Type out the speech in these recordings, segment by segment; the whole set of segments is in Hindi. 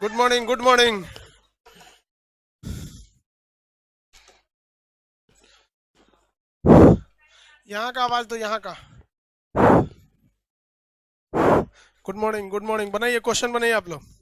Good morning, good morning. यहाँ का आवाज दो, यहाँ का। Good morning, good morning. बनाइए, क्वेश्चन बनाइए आप लोग।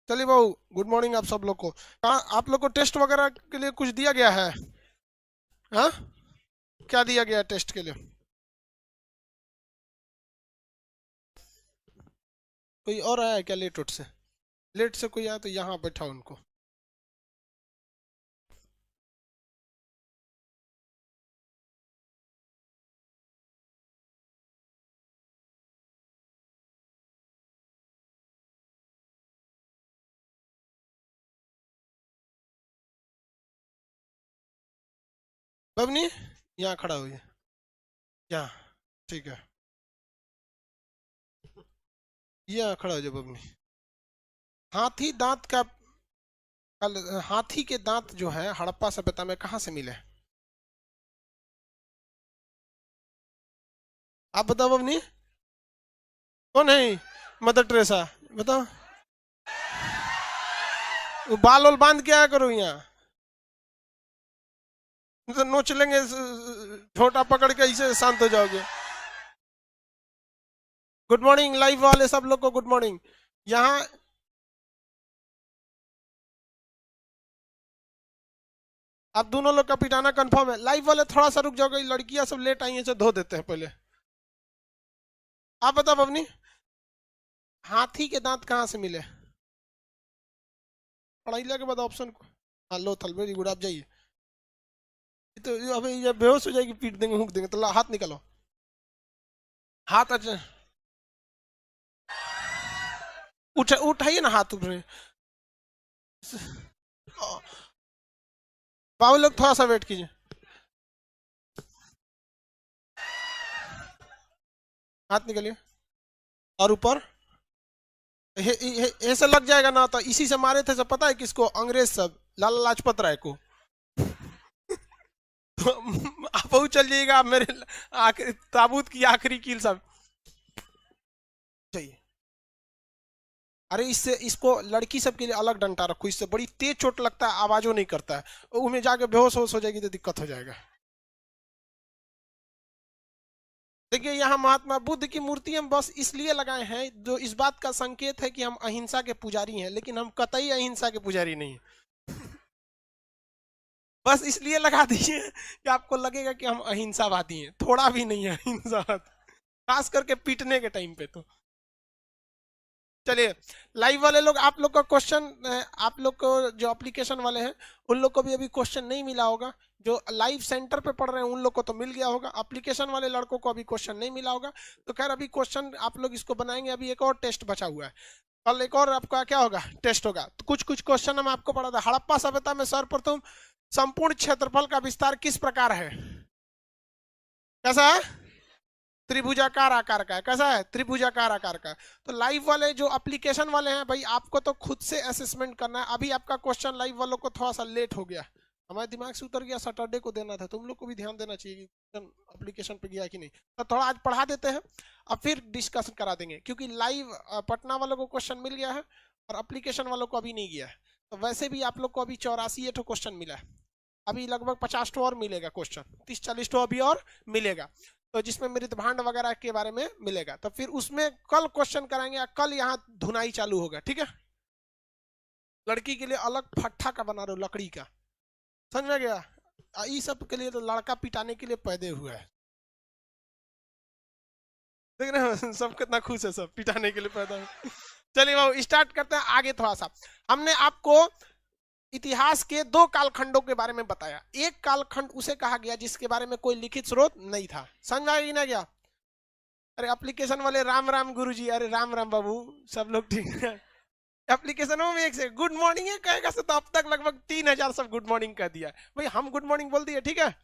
चलिए बाबू, गुड मॉर्निंग आप सब लोग को। कहाँ आप लोग को टेस्ट वगैरह के लिए कुछ दिया गया है? हाँ, क्या दिया गया है टेस्ट के लिए? कोई और आया है क्या लेट उठ से? लेट से कोई आया तो यहाँ बैठा उनको। बबनी, यहाँ खड़ा हुई। यहाँ, ठीक है। यहाँ खड़ा हो जाओ बबनी। हाथी दांत का हाथी के दांत जो है हड़प्पा सभ्यता में कहाँ से मिले? आप बताओ बबनी। कौन है मदर टेरेसा? बताओ। वो बाल वाल बांध के आया करो यहाँ, तो नोच लेंगे, झोटा पकड़ के ऐसे शांत हो जाओगे। गुड मॉर्निंग लाइव वाले सब लोग को, गुड मॉर्निंग। यहाँ आप दोनों लोग का पिटाना कंफर्म है। लाइव वाले थोड़ा सा रुक जाओगे, लड़कियां सब लेट आई हैं, तो धो देते हैं पहले। आप बताओ बबनी, हाथी के दांत कहाँ से मिले? पढ़ाई के बाद ऑप्शन को। हाँ, लो थल, वेरी गुड, आप जाइए। तो अबे ये बेहोश हो जाएगी, पीट देंगे, हुक देंगे। तो हाथ निकालो, हाथ। अच्छा, उठाइए ना हाथ ऊपर। बाबू लोग थोड़ा सा वेट कीजिए। हाथ निकालिए और ऊपर। ऐसे लग जाएगा ना, तो इसी से मारे थे सब, पता है किसको? अंग्रेज सब, लाला लाजपत राय को। तो आप वो चल जाइएगा मेरे ताबूत की आखिरी कील सब चाहिए। अरे इससे, इसको लड़की सब के लिए अलग डंडा रखो, इससे बड़ी तेज चोट लगता है, आवाजों नहीं करता है, उनमें जाके बेहोश होश हो जाएगी तो दिक्कत हो जाएगा। देखिए, यहाँ महात्मा बुद्ध की मूर्ति हम बस इसलिए लगाए हैं जो इस बात का संकेत है कि हम अहिंसा के पुजारी हैं, लेकिन हम कतई अहिंसा के पुजारी नहीं हैं। बस इसलिए लगा दीजिए कि आपको लगेगा कि हम अहिंसावादी हैं, थोड़ा भी नहीं है अहिंसावाद, खास करके पीटने के टाइम पे तो। चलिए, लाइव वाले लोग, आप लोग का क्वेश्चन, आप लोग को जो एप्लीकेशन वाले हैं उन लोग को भी अभी क्वेश्चन नहीं मिला होगा। जो लाइव सेंटर पे पढ़ रहे हैं उन लोग को तो मिल गया होगा, एप्लीकेशन वाले लड़कों को अभी क्वेश्चन नहीं मिला होगा। तो खैर, अभी क्वेश्चन आप लोग इसको बनाएंगे, अभी एक और टेस्ट बचा हुआ है। कल एक और आपका क्या होगा, टेस्ट होगा। तो कुछ कुछ क्वेश्चन हम आपको पढ़ा था। हड़प्पा सभ्यता में सर्वप्रथम संपूर्ण क्षेत्रफल का विस्तार किस प्रकार है? कैसा है? त्रिभुजाकार आकार का है। कैसा है? त्रिभुजाकार आकार का है। तो लाइव वाले जो एप्लीकेशन वाले हैं भाई, आपको तो खुद से असेसमेंट करना है। अभी आपका क्वेश्चन लाइव वालों को थोड़ा सा लेट हो गया, हमारे दिमाग से उतर गया, सैटरडे को देना था। तुम लोग को भी ध्यान देना चाहिए कि क्वेश्चन एप्लीकेशन पे गया कि नहीं। तो थोड़ा आज पढ़ा देते हैं, अब फिर डिस्कशन करा देंगे, क्योंकि लाइव पटना वालों को क्वेश्चन मिल गया है और एप्लीकेशन वालों को अभी नहीं गया है। तो वैसे भी आप लोग को अभी 84 क्वेश्चन मिला है, अभी लगभग 50 और मिलेगा क्वेश्चन, 30-40 अभी और मिलेगा, तो जिसमें मृदभांड वगैरह के बारे में मिलेगा। तो फिर उसमें कल क्वेश्चन कराएंगे, कल यहाँ धुनाई चालू होगा, ठीक है। लड़की के लिए अलग फट्ठा का बना रहे हो, लकड़ी का, समझ में गया। ये सब के लिए तो लड़का पिटाने के लिए पैदे हुआ है, देख रहे हो सब कितना खुश है, सब पिटाने के लिए पैदा हुआ। चलिए वो स्टार्ट करते हैं आगे थोड़ा सा। हमने आपको इतिहास के 2 कालखंडों के बारे में बताया। एक कालखंड उसे कहा गया जिसके बारे में कोई लिखित स्रोत नहीं था, समझ आई ना गया। अरे एप्लीकेशन वाले राम राम गुरुजी, अरे राम राम बाबू, सब लोग ठीक है। एप्लीकेशनों में एक से गुड मॉर्निंग है कहेगा से, तो अब तक लगभग 3000 सब गुड मॉर्निंग कह दिया भाई, हम गुड मॉर्निंग बोल दिए, ठीक है।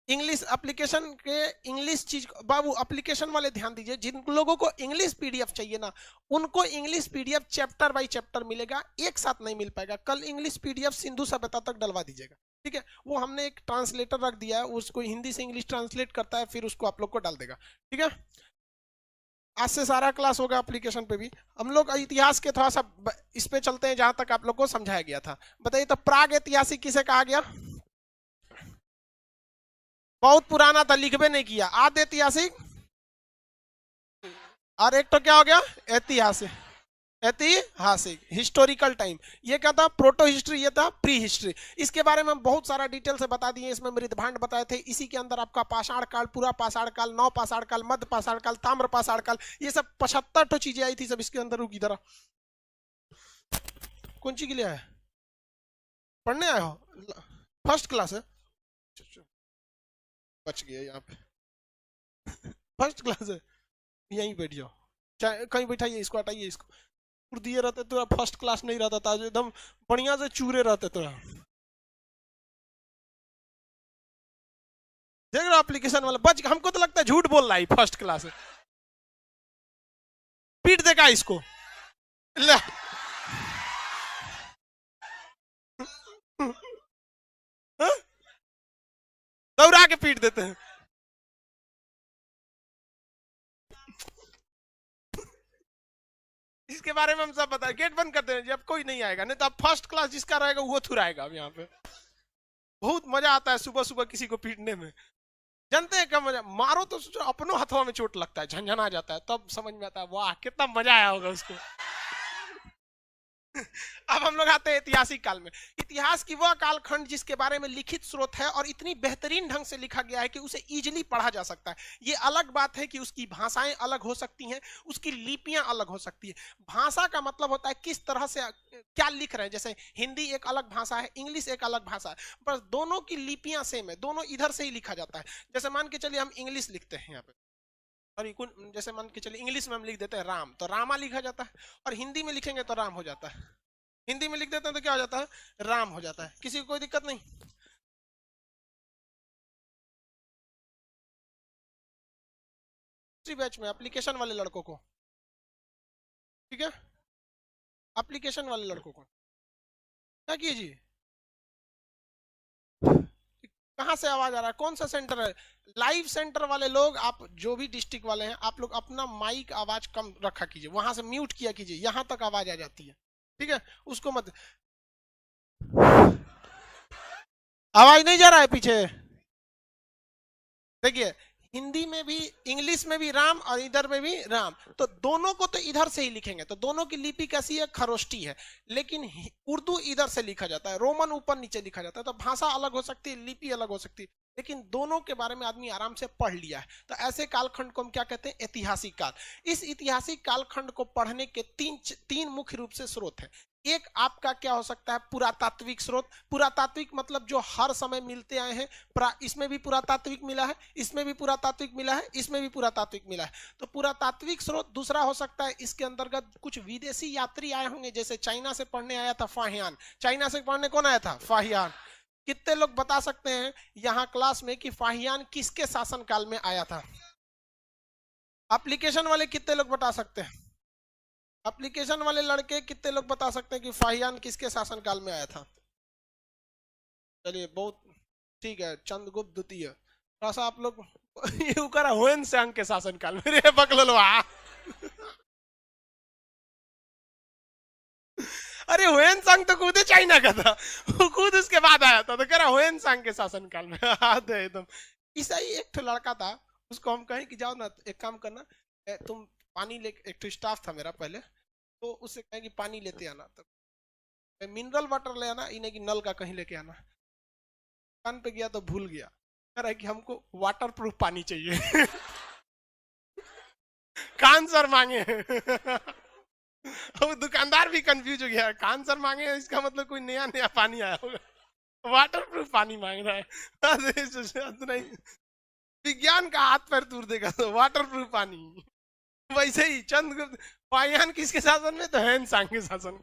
इंग्लिश एप्लीकेशन के इंग्लिश चीज बाबू, एप्लीकेशन वाले ध्यान दीजिए, जिन लोगों को इंग्लिश पीडीएफ चाहिए ना, उनको English PDF chapter by chapter मिलेगा, एक साथ नहीं मिल पाएगा। कल इंग्लिश पीडीएफ सिंधु सभ्यता तक डलवा दीजिएगा, ठीक है। वो हमने एक ट्रांसलेटर रख दिया है, उसको हिंदी से इंग्लिश ट्रांसलेट करता है, फिर उसको आप लोग को डाल देगा, ठीक है। आज से सारा क्लास होगा एप्लीकेशन पे भी। हम लोग इतिहास के थोड़ा सा इस पे चलते हैं जहां तक आप लोग को समझाया गया था। बताइए तो प्राग ऐतिहासिक किसे कहा गया? बहुत पुराना था, लिखबे नहीं किया। आद ऐतिहासिक, और एक तो क्या हो गया ऐतिहासिक, ऐतिहासिक हिस्टोरिकल टाइम। ये क्या था? प्रोटो हिस्ट्री, ये था प्री हिस्ट्री। इसके बारे में हम बहुत सारा डिटेल से बता दिए, इसमें मृदभांड बताए थे। इसी के अंदर आपका पाषाण काल, पूरा पाषाण काल, नव पाषाण काल, मध्य पाषाण काल, ताम्र पाषाण काल, ये सब 75 तो चीजें आई थी सब इसके अंदर। रुक इधर, कौन सी के लिए आया? पढ़ने आए हो? फर्स्ट क्लास है, बच गया यहाँ पे। फर्स्ट क्लास है, यहीं बैठ जाओ, चाहे कहीं बैठाइए, इसको हटाइए, इसको दिए रहते तो फर्स्ट क्लास नहीं रहता था, एकदम बढ़िया से चूरे रहते तो। देख रहे हो एप्लीकेशन वाला बच, हमको तो लगता है झूठ बोल रहा है, फर्स्ट क्लास है। पीट देगा इसको, ले दौड़ा के पीट देते हैं। इसके बारे में हम सब बताए, गेट बंद करते हैं जब कोई नहीं आएगा, नहीं तो अब फर्स्ट क्लास जिसका रहेगा वो थुराएगा। अब यहाँ पे बहुत मजा आता है सुबह सुबह किसी को पीटने में, जानते हैं क्या मजा? मारो तो सोचो अपनों हाथों में चोट लगता है, झंझना जाता है, तब समझ में आता है वाह कितना मजा आया होगा उसको। अब हम लोग आते हैं ऐतिहासिक काल में। इतिहास की वह कालखंड जिसके बारे में लिखित स्रोत है और इतनी बेहतरीन ढंग से लिखा गया है कि उसे इजीली पढ़ा जा सकता है। ये अलग बात है कि उसकी भाषाएं अलग हो सकती हैं, उसकी लिपियां अलग हो सकती है। भाषा का मतलब होता है किस तरह से क्या लिख रहे हैं। जैसे हिंदी एक अलग भाषा है, इंग्लिश एक अलग भाषा है, पर दोनों की लिपियां सेम है, दोनों इधर से ही लिखा जाता है। जैसे मान के चलिए हम इंग्लिश लिखते हैं यहाँ पे, और जैसे मान के चलिए इंग्लिश में हम लिख देते हैं राम, तो रामा लिखा जाता है, और हिंदी में लिखेंगे तो राम हो जाता है। हिंदी में लिख देते हैं तो क्या हो जाता है? राम हो जाता है। किसी को कोई दिक्कत नहीं? दूसरी बैच में एप्लीकेशन वाले लड़कों को, ठीक है, एप्लीकेशन वाले लड़कों को क्या कीजिए। कहाँ से आवाज आ रहा है? कौन सा सेंटर है? लाइव सेंटर वाले लोग, आप जो भी डिस्ट्रिक्ट वाले हैं, आप लोग अपना माइक आवाज कम रखा कीजिए, वहां से म्यूट किया कीजिए, यहां तक आवाज आ जाती है, ठीक है। उसको मत, आवाज नहीं जा रहा है पीछे। देखिए हिंदी में भी इंग्लिश में भी राम और इधर में भी राम, तो दोनों को तो इधर से ही लिखेंगे, तो दोनों की लिपि कैसी है? खरोष्टी है। लेकिन उर्दू इधर से लिखा जाता है, रोमन ऊपर नीचे लिखा जाता है, तो भाषा अलग हो सकती है, लिपि अलग हो सकती है, लेकिन दोनों के बारे में आदमी आराम से पढ़ लिया है। तो ऐसे कालखंड को हम क्या कहते हैं? ऐतिहासिक काल। इस ऐतिहासिक कालखंड को पढ़ने के तीन मुख्य रूप से स्रोत है। एक आपका क्या हो सकता है? पुरातात्विक स्रोत। पुरातात्विक मतलब जो हर समय मिलते आए हैं, इसमें भी पुरातात्विक मिला है, इसमें भी पुरातात्विक मिला है, इसमें भी पुरातात्विक मिला है, तो पुरातात्विक स्रोत। दूसरा हो सकता है इसके अंतर्गत कुछ विदेशी यात्री आए होंगे, जैसे चाइना से पढ़ने आया था फाहियान। चाइना से पढ़ने कौन आया था? फाहियान। कितने लोग बता सकते हैं यहां क्लास में कि फाहियान किसके शासन काल में आया था? एप्लीकेशन वाले कितने लोग बता सकते हैं? एप्लीकेशन वाले लड़के कितने लोग बता सकते हैं कि फाहियान किसके शासनकाल में आया था? चलिए बहुत ठीक है, चंद्रगुप्त द्वितीय। थोड़ा सा आप लोग ये करा हुएन सांग के शासनकाल में, रे बकलवा अरे हुएन सांग तो खुद चाइना का था, वो खुद उसके बाद आया था, तो कह रहा हुएन सांग के शासनकाल में याद है एकदम। ऐसा ही एक लड़का था, उसको हम कहें कि जाओ ना एक काम करना, तुम पानी ले, एक तो स्टाफ था मेरा पहले, तो उससे कहें कि पानी लेते आना, तो मिनरल वाटर ले आना, इन्हें कि नल का कहीं लेके आना। दुकान पे गया तो भूल गया, कह रहा है कि हमको वाटर प्रूफ पानी चाहिए। कान सर मांगे। अब दुकानदार भी कंफ्यूज हो गया, कान सर मांगे इसका मतलब कोई नया नया पानी आया होगा, वाटर प्रूफ पानी मांग रहा है। विज्ञान का हाथ पैर तोड़ देगा तो वाटर प्रूफ पानी। वैसे ही चंद्रगुप्त वायुयान किसके शासन में, तो हैन सांग के शासन में।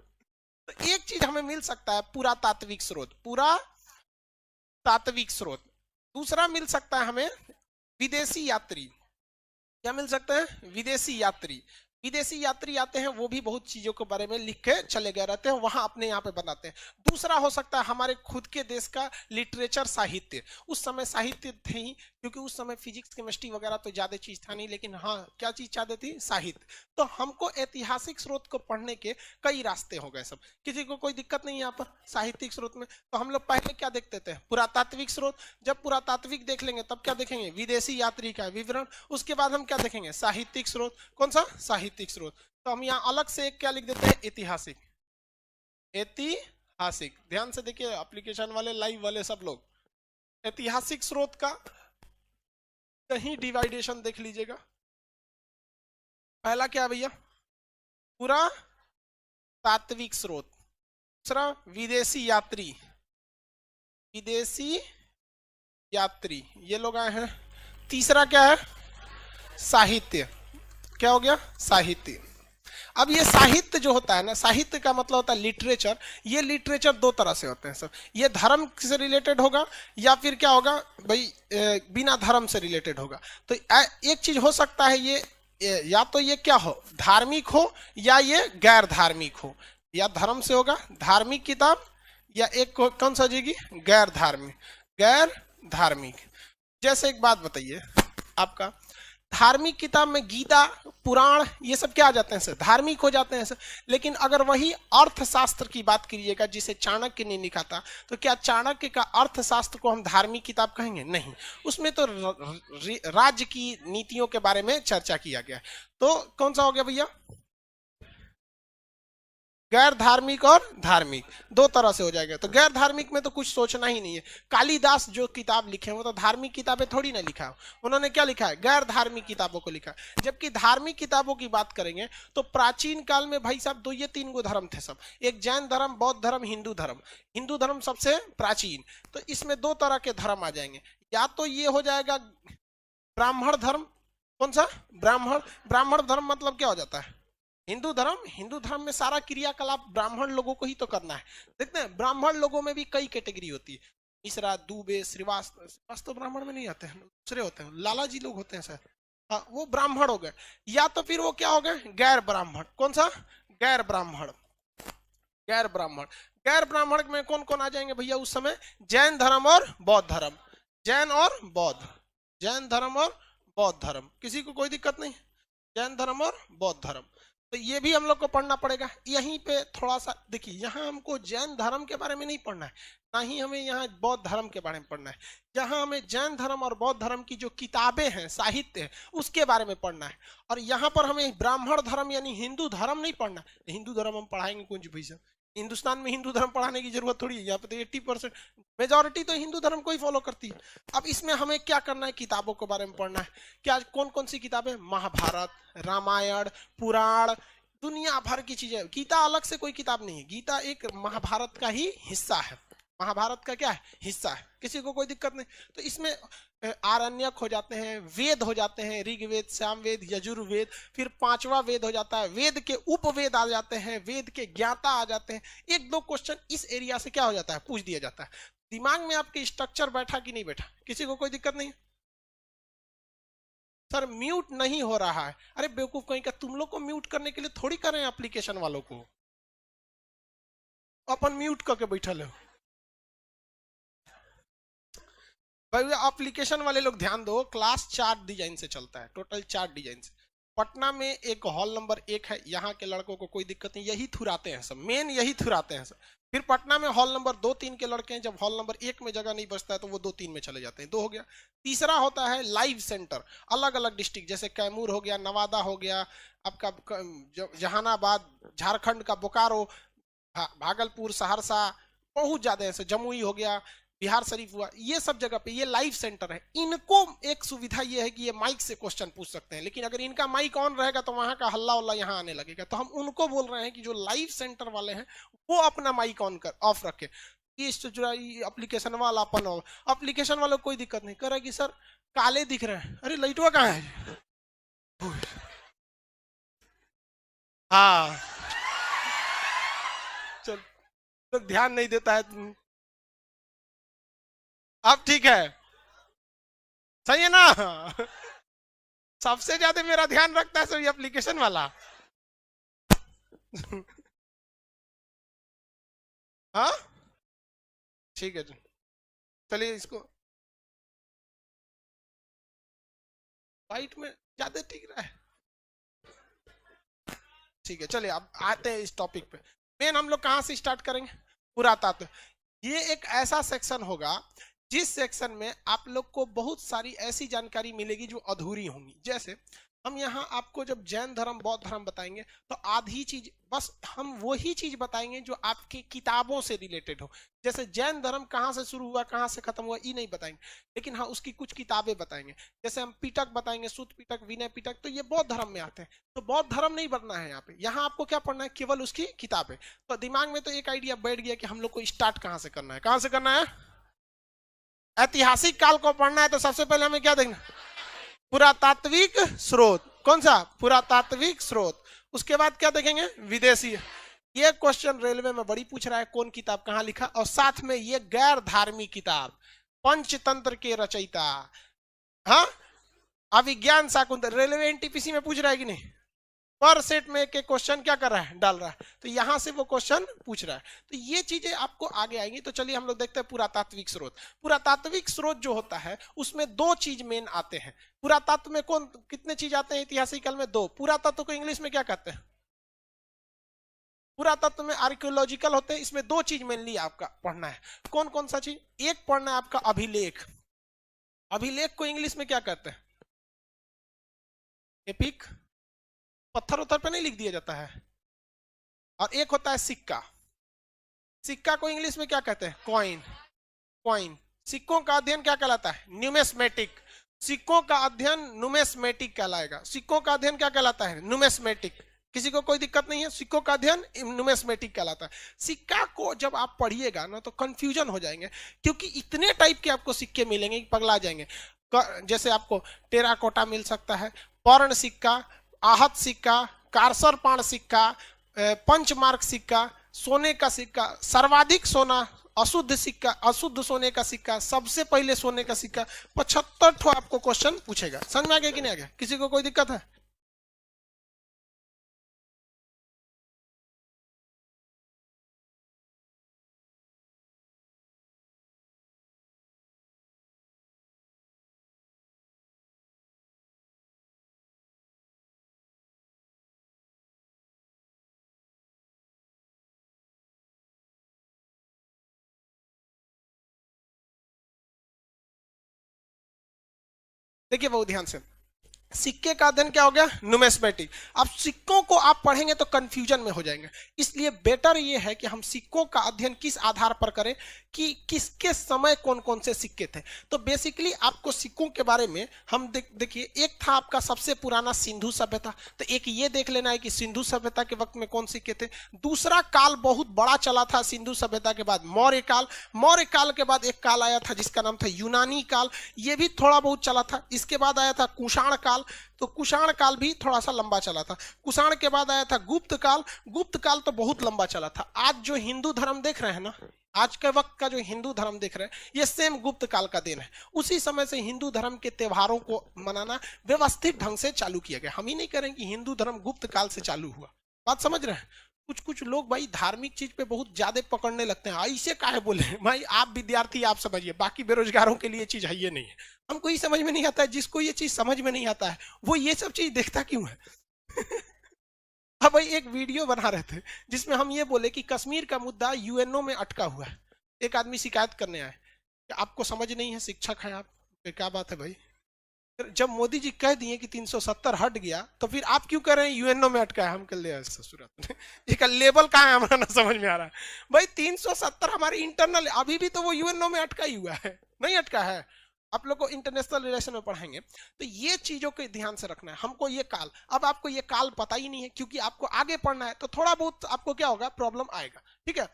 तो एक चीज हमें मिल सकता है, पूरा तात्विक स्रोत, पूरा तात्विक स्रोत। दूसरा मिल सकता है हमें विदेशी यात्री। क्या मिल सकता है, विदेशी यात्री। विदेशी यात्री आते हैं, वो भी बहुत चीजों के बारे में लिख के चले गए रहते हैं, वहां अपने यहाँ पे बनाते हैं। दूसरा हो सकता है हमारे खुद के देश का लिटरेचर, साहित्य। उस समय साहित्य थे ही, क्योंकि उस समय फिजिक्स केमिस्ट्री वगैरह तो ज्यादा चीज था नहीं, लेकिन हाँ क्या चीज ज्यादा थी, साहित्य। तो हमको ऐतिहासिक स्रोत को पढ़ने के कई रास्ते हो गए। सब किसी को कोई दिक्कत नहीं है यहाँ पर साहित्यिक स्रोत में। तो हम लोग पहले क्या देखते थे, पुरातात्विक स्रोत। जब पुरातात्विक देख लेंगे तब क्या देखेंगे, विदेशी यात्री का विवरण। उसके बाद हम क्या देखेंगे, साहित्यिक स्रोत। कौन सा, साहित्यिक स्रोत। तो हम यहाँ अलग से एक क्या लिख देते हैं, ऐतिहासिक। ऐतिहासिक, ध्यान से देखिए एप्लीकेशन वाले, लाइव वाले सब लोग, ऐतिहासिक स्रोत का कहीं डिवाइडेशन देख लीजिएगा। पहला क्या है भैया, पूरा तात्विक स्रोत। दूसरा विदेशी यात्री, विदेशी यात्री, ये लोग आए हैं। तीसरा क्या है, साहित्य। क्या हो गया, साहित्य। अब ये साहित्य जो होता है ना, साहित्य का मतलब होता है लिटरेचर। ये लिटरेचर दो तरह से होते हैं सब। ये धर्म से रिलेटेड होगा, या फिर क्या होगा भाई, बिना धर्म से रिलेटेड होगा। तो एक चीज हो सकता है, ये या तो ये क्या हो, धार्मिक हो, या ये गैर धार्मिक हो। या धर्म से होगा धार्मिक किताब, या एक कौन सा जाएगी, गैर धार्मिक। गैर धार्मिक, जैसे एक बात बताइए, आपका धार्मिक किताब में गीता, पुराण, ये सब क्या आ जाते हैं सर, धार्मिक हो जाते हैं सर। लेकिन अगर वही अर्थशास्त्र की बात करिएगा, जिसे चाणक्य ने लिखा था, तो क्या चाणक्य का अर्थशास्त्र को हम धार्मिक किताब कहेंगे, नहीं। उसमें तो राज्य की नीतियों के बारे में चर्चा किया गया। तो कौन सा हो गया भैया, गैर धार्मिक और धार्मिक, दो तरह से हो जाएगा। तो गैर धार्मिक में तो कुछ सोचना ही नहीं है। कालिदास जो किताब लिखे हैं वो तो धार्मिक किताबें थोड़ी ना लिखा है, उन्होंने क्या लिखा है, गैर धार्मिक किताबों को लिखा। जबकि धार्मिक किताबों की बात करेंगे तो प्राचीन काल में भाई साहब दो, ये तीन गो धर्म थे सब, एक जैन धर्म, बौद्ध धर्म, हिंदू धर्म। हिंदू धर्म सबसे प्राचीन। तो इसमें दो तरह के धर्म आ जाएंगे, या तो ये हो जाएगा ब्राह्मण धर्म। कौन सा, ब्राह्मण। ब्राह्मण धर्म मतलब क्या हो जाता है, हिंदू धर्म। हिंदू धर्म में सारा क्रियाकलाप ब्राह्मण लोगों को ही तो करना है। देखते हैं ब्राह्मण लोगों में भी कई कैटेगरी होती है, मिश्रा, दुबे, श्रीवास्तव तो ब्राह्मण में नहीं आते हैं, दूसरे होते हैं, लाला जी लोग होते हैं सर, हाँ वो ब्राह्मण हो गए। या तो फिर वो क्या हो गए, गैर ब्राह्मण। कौन सा, गैर ब्राह्मण। गैर ब्राह्मण, गैर ब्राह्मण में कौन कौन आ जाएंगे भैया उस समय, जैन धर्म और बौद्ध धर्म। जैन और बौद्ध, जैन धर्म और बौद्ध धर्म, किसी को कोई दिक्कत नहीं, जैन धर्म और बौद्ध धर्म। तो ये भी हम लोग को पढ़ना पड़ेगा। यहीं पे थोड़ा सा देखिए, यहाँ हमको जैन धर्म के बारे में नहीं पढ़ना है, ना ही हमें यहाँ बौद्ध धर्म के बारे में पढ़ना है। यहाँ हमें जैन धर्म और बौद्ध धर्म की जो किताबें हैं, साहित्य है, उसके बारे में पढ़ना है। और यहाँ पर हमें ब्राह्मण धर्म यानी हिंदू धर्म नहीं पढ़ना। हिंदू धर्म हम पढ़ाएंगे कौन सी भैया, हिंदुस्तान में हिंदू धर्म पढ़ाने की जरूरत थोड़ी है, यहाँ पे तो 80% मेजोरिटी तो हिंदू धर्म को ही फॉलो करती है। अब इसमें हमें क्या करना है, किताबों के बारे में पढ़ना है। क्या कौन कौन सी किताबें, महाभारत, रामायण, पुराण, दुनिया भर की चीजें। गीता अलग से कोई किताब नहीं है, गीता एक महाभारत का ही हिस्सा है, महाभारत का क्या है, हिस्सा है, किसी को कोई दिक्कत नहीं। तो इसमें आरण्यक हो जाते हैं, वेद हो जाते हैं, ऋग्वेद, सामवेद, यजुर्वेद, फिर पांचवा वेद हो जाता है, वेद के उपवेद आ जाते हैं, वेद के ज्ञाता आ जाते हैं। एक दो क्वेश्चन इस एरिया से क्या हो जाता है, पूछ दिया जाता है। दिमाग में आपके स्ट्रक्चर बैठा कि नहीं बैठा, किसी को कोई दिक्कत नहीं। सर म्यूट नहीं हो रहा है, अरे बेवकूफ कहीं का, तुम लोग को म्यूट करने के लिए थोड़ी कर रहे हैं एप्लीकेशन वालों को, अपन म्यूट करके बैठा ले भाई। एप्लीकेशन वाले लोग ध्यान दो, क्लास 4 डिजाइन से चलता है, टोटल 4 डिजाइन से। पटना में एक हॉल नंबर 1 है, यहाँ के लड़कों को कोई दिक्कत नहीं, यही थुराते हैं सब, मेन यही थुराते हैं सब। फिर पटना में हॉल नंबर 2-3 के लड़के हैं, जब हॉल नंबर 1 में जगह नहीं बचता है तो वो 2-3 में चले जाते हैं। 2 हो गया। तीसरा होता है लाइव सेंटर, अलग अलग डिस्ट्रिक्ट, जैसे कैमूर हो गया, नवादा हो गया, आपका जहानाबाद, झारखंड का बोकारो, भागलपुर, सहरसा, बहुत ज्यादा ऐसे, जमुई हो गया, बिहार शरीफ हुआ, ये सब जगह पे ये लाइव सेंटर है। इनको एक सुविधा ये है कि ये माइक से क्वेश्चन पूछ सकते हैं, लेकिन अगर इनका माइक ऑन रहेगा तो वहां का हल्ला उल्ला यहाँ आने लगेगा। तो हम उनको बोल रहे हैं कि जो लाइव सेंटर वाले हैं वो अपना माइक ऑन कर ऑफ रखे। इस जो एप्लीकेशन वाला अपन, एप्लीकेशन वालों को कोई दिक्कत नहीं, कर कि सर काले दिख रहे हैं, अरे लाइटवा कहाँ है, हाँ चल तो ध्यान नहीं देता है। अब ठीक है, सही है ना? सबसे ज्यादा मेरा ध्यान रखता है सर एप्लीकेशन वाला। हाँ ठीक है, चलिए इसको वाइट में ज्यादा ठीक रहा है। ठीक है, चलिए अब आते हैं इस टॉपिक पे। मेन हम लोग कहां से स्टार्ट करेंगे? पुरातत्व। ये एक ऐसा सेक्शन होगा जिस सेक्शन में आप लोग को बहुत सारी ऐसी जानकारी मिलेगी जो अधूरी होंगी। जैसे हम यहाँ आपको जब जैन धर्म, बौद्ध धर्म बताएंगे तो आधी चीज, बस हम वही चीज बताएंगे जो आपकी किताबों से रिलेटेड हो। जैसे जैन धर्म कहाँ से शुरू हुआ, कहाँ से खत्म हुआ, ये नहीं बताएंगे, लेकिन हाँ उसकी कुछ किताबें बताएंगे। जैसे हम पिटक बताएंगे, सूत पिटक, विनय पिटक, तो ये बौद्ध धर्म में आते हैं। तो बौद्ध धर्म नहीं पढ़ना है यहाँ पे, यहाँ आपको क्या पढ़ना है, केवल उसकी किताबें। तो दिमाग में तो एक आइडिया बैठ गया कि हम लोग को स्टार्ट कहाँ से करना है। कहाँ से करना है? ऐतिहासिक काल को पढ़ना है तो सबसे पहले हमें क्या देखना, पुरातात्विक स्रोत। कौन सा? पुरातात्विक स्रोत। उसके बाद क्या देखेंगे? विदेशी। ये क्वेश्चन रेलवे में बड़ी पूछ रहा है, कौन किताब कहाँ लिखा, और साथ में ये गैर धार्मिक किताब, पंचतंत्र के रचयिता, हाँ, अभिज्ञान शाकुंतल, रेलवे एनटीपीसी में पूछ रहा है कि नहीं? पर सेट में एक क्वेश्चन क्या कर रहा है, डाल रहा है, तो यहां से वो क्वेश्चन पूछ रहा है। तो ये चीजें आपको आगे आएंगी। तो चलिए हम लोग देखते हैं पुरातात्विक स्रोत। पुरातात्विक स्रोत जो होता है उसमें 2 चीज मेन आते हैं। पुरातत्व में कौन कितने चीज आते हैं ऐतिहासिक काल में? 2। पुरातत्व को इंग्लिश में क्या कहते हैं? पुरातत्व में आर्कियोलॉजिकल होते हैं। इसमें 2 चीज मेनली आपका पढ़ना है। कौन कौन सा चीज? एक पढ़ना है आपका अभिलेख। अभिलेख को इंग्लिश में क्या कहते हैं? एपिक, पत्थर उत्थर पे नहीं लिख दिया जाता है। और एक होता है सिक्का। सिक्का को इंग्लिश में क्या कहते हैं? कॉइन। कॉइन। सिक्कों का अध्ययन क्या कहलाता है? न्यूमेस्मेटिक। सिक्कों का अध्ययन न्यूमेस्मेटिक कहलाएगा। सिक्कों का अध्ययन क्या कहलाता है? न्यूमेस्मेटिक। किसी को कोई दिक्कत नहीं है? सिक्कों का अध्ययन न्यूमेस्मेटिक कहलाता है। सिक्का को जब आप पढ़िएगा ना तो कंफ्यूजन हो जाएंगे, क्योंकि इतने टाइप के आपको सिक्के मिलेंगे कि पगला जाएंगे। जैसे आपको टेराकोटा मिल सकता है, पर्ण सिक्का, आहत सिक्का, कारसर पाण सिक्का, पंचमार्क सिक्का, सोने का सिक्का, सर्वाधिक सोना, अशुद्ध सिक्का, अशुद्ध सोने का सिक्का, सबसे पहले सोने का सिक्का। 75 ठो आपको क्वेश्चन पूछेगा। समझ में आ गया कि नहीं आ गया? किसी को कोई दिक्कत है? देखिए बहुत ध्यान से, सिक्के का अध्ययन क्या हो गया? न्यूमेस्मेटिक। अब सिक्कों को आप पढ़ेंगे तो कंफ्यूजन में हो जाएंगे, इसलिए बेटर ये है कि हम सिक्कों का अध्ययन किस आधार पर करें कि किसके समय कौन कौन से सिक्के थे। तो बेसिकली आपको सिक्कों के बारे में हम देखिए, एक था आपका सबसे पुराना सिंधु सभ्यता, तो एक ये देख लेना है कि सिंधु सभ्यता के वक्त में कौन सिक्के थे। दूसरा काल बहुत बड़ा चला था सिंधु सभ्यता के बाद, मौर्य काल। मौर्य काल के बाद एक काल आया था जिसका नाम था यूनानी काल, ये भी थोड़ा बहुत चला था। इसके बाद आया था कुषाण काल, तो कुषाण काल भी थोड़ा सा लंबा चला था। कुषाण के बाद आया था गुप्त काल। गुप्त काल तो बहुत लंबा चला था। आज जो हिंदू धर्म देख रहे हैं ना, आज के वक्त का जो हिंदू धर्म देख रहे हैं, ये सेम गुप्त काल का दिन है। उसी समय से हिंदू धर्म के त्योहारों को मनाना व्यवस्थित ढंग से चालू किया गया। हम ही नहीं करें कि हिंदू धर्म गुप्त काल से चालू हुआ। बात समझ रहे हैं? कुछ कुछ लोग भाई धार्मिक चीज पे बहुत ज्यादा पकड़ने लगते हैं। ऐसे काहे बोले भाई? आप विद्यार्थी आप समझिए, बाकी बेरोजगारों के लिए चीज है ये नहीं है। हमको ये समझ में नहीं आता है, जिसको ये चीज समझ में नहीं आता है वो ये सब चीज देखता क्यों है? अब भाई एक वीडियो बना रहे थे जिसमें हम ये बोले कि कश्मीर का मुद्दा यूएनओ में अटका हुआ है। एक आदमी शिकायत करने आए कि आपको समझ नहीं है, शिक्षक है आप, क्या बात है भाई? जब मोदी जी कह दिए कि 370 हट गया तो फिर आप क्यों कह रहे हैं यूएनओ में अटका है? हम कह ले ससुराल इसका लेवल कहाँ है, हमारा ना समझ में आ रहा है भाई। 370 हमारे इंटरनल, अभी भी तो वो यूएनओ में अटका ही हुआ है, नहीं अटका है? आप लोग को इंटरनेशनल रिलेशन में पढ़ाएंगे तो ये चीजों को ध्यान से रखना है। हमको ये काल, अब आपको ये काल पता ही नहीं है क्योंकि आपको आगे पढ़ना है, तो थोड़ा बहुत आपको क्या होगा, प्रॉब्लम आएगा। ठीक है,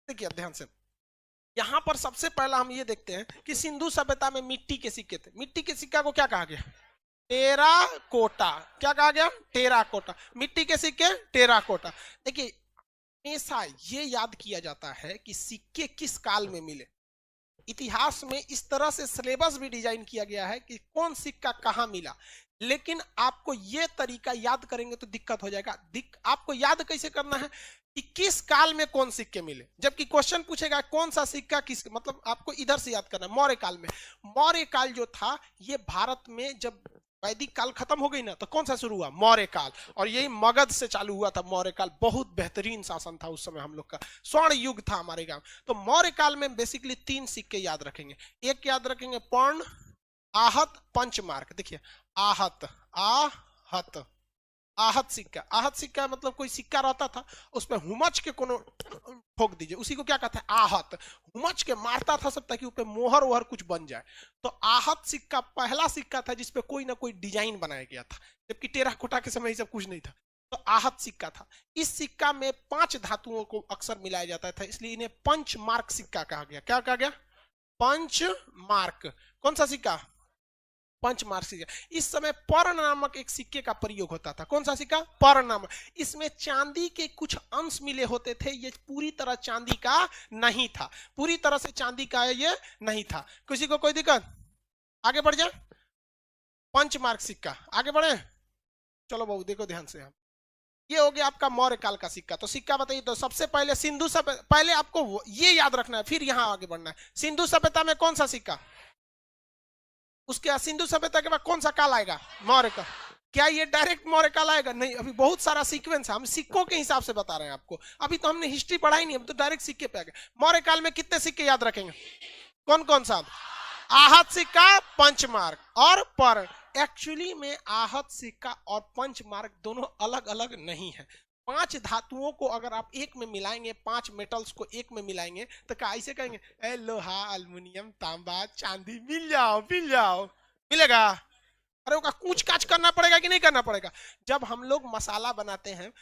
देखिए ध्यान से, यहां पर सबसे पहला हम ये देखते हैं कि सिंधु सभ्यता में मिट्टी के सिक्के थे। मिट्टी के सिक्का को क्या कहा गया? टेराकोटा। क्या कहा गया? टेराकोटा। मिट्टी के सिक्के टेराकोटा। देखिए हमेशा ये याद किया जाता है कि सिक्के किस काल में मिले। इतिहास में इस तरह से सिलेबस भी डिजाइन किया गया है कि कौन सिक्का कहां मिला, लेकिन आपको ये तरीका याद करेंगे तो दिक्कत हो जाएगा। आपको याद कैसे करना है कि किस काल में कौन सिक्के मिले, जबकि क्वेश्चन पूछेगा कौन सा सिक्का किस, मतलब आपको इधर से याद करना है। मौर्य काल में, मौर्य काल जो था ये भारत में, जब वैदिक काल खत्म हो गई ना तो कौन सा शुरू हुआ? मौर्य काल। और यही मगध से चालू हुआ था मौर्य काल। बहुत बेहतरीन शासन था उस समय, हम लोग का स्वर्ण युग था हमारे गांव। तो मौर्य काल में बेसिकली 3 सिक्के याद रखेंगे। एक याद रखेंगे पर्ण, आहत, पंचमार्क। देखिए आहत, आहत, आहत सिक्का। आहत सिक्का मतलब कोई सिक्का रहता था उस पर हुमच के कोनो ठोक दीजिए, उसी को क्या कहते हैं? आहत। हुमच के मारता था सब ताकि ऊपर मोहर वोहर कुछ बन जाए। तो आहत सिक्का पहला सिक्का था जिसपे कोई ना कोई डिजाइन बनाया गया था, जबकि टेराकोटा के समय ये सब कुछ नहीं था। तो आहत सिक्का था। इस सिक्का में 5 धातुओं को अक्सर मिलाया जाता था, इसलिए इन्हें पंचमार्क सिक्का कहा गया। क्या कहा गया? पंचमार्क। कौन सा सिक्का? पंचमार्क सिक्का। इस समय पर्ण नामक एक सिक्के का प्रयोग होता था। कौन सा सिक्का? पर्ण नामक। इसमें चांदी के कुछ अंश मिले होते थे, ये पूरी तरह चांदी का नहीं था, पूरी तरह से चांदी का ये नहीं था। किसी को कोई दिक्कत? आगे बढ़ जाए। पंचमार्क सिक्का, आगे बढ़े। चलो बाबू देखो ध्यान से, हम ये हो गया आपका मौर्य काल का सिक्का। तो सिक्का बताइए, तो सबसे पहले सिंधु सभ्यता, पहले आपको ये याद रखना है फिर यहां आगे बढ़ना है। सिंधु सभ्यता में कौन सा सिक्का? उसके बाद सिंधु सभ्यता के बाद कौन सा काल आएगा? मौर्य का। क्या ये डायरेक्ट मौर्य काल आएगा? नहीं, अभी बहुत सारा सीक्वेंस है, हम सिक्कों के हिसाब से बता रहे हैं आपको। अभी तो हमने हिस्ट्री पढ़ाई नहीं, हम तो डायरेक्ट सिक्के पे आ गए। मौर्य काल में कितने सिक्के याद रखेंगे? कौन कौन सा? आहत सिक्का, पंचमार्क और पर्ण। एक्चुअली में आहत सिक्का और पंचमार्क दोनों अलग अलग नहीं है। 5 धातुओं को अगर आप एक में मिलाएंगे, 5 मेटल्स को एक में मिलाएंगे तो क्या ऐसे कहेंगे ए लोहा, एल्युमिनियम, तांबा, चांदी मिल जाओ मिल जाओ, मिलेगा? अरे उसका कूच काच करना पड़ेगा कि नहीं करना पड़ेगा? जब हम लोग मसाला बनाते हैं,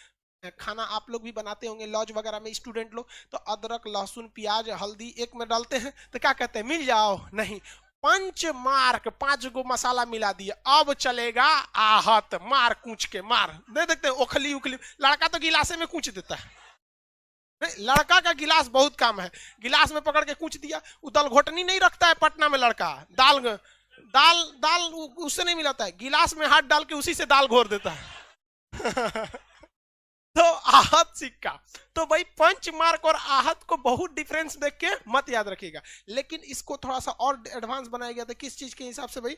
खाना आप लोग भी बनाते होंगे लॉज वगैरह में, स्टूडेंट लोग, तो अदरक, लहसुन, प्याज, हल्दी एक में डालते हैं तो क्या कहते हैं? मिल जाओ। नहीं, पंचमार्क, 5 गो मसाला मिला दिए, अब चलेगा आहत। मार कूच के मार, नहीं देखते ओखली उखली, लड़का तो गिलासे में कूच देता है। लड़का का गिलास बहुत काम है, गिलास में पकड़ के कूच दिया। वो दाल घोटनी नहीं रखता है पटना में लड़का, दाल दाल दाल उससे नहीं मिलाता है, गिलास में हाथ डाल के उसी से दाल घोर देता है। तो आहत सिक्का, तो भाई पंचमार्क और आहत को बहुत डिफरेंस देख के मत याद रखिएगा। लेकिन इसको थोड़ा सा और एडवांस बनाया गया था, किस चीज के हिसाब से भाई?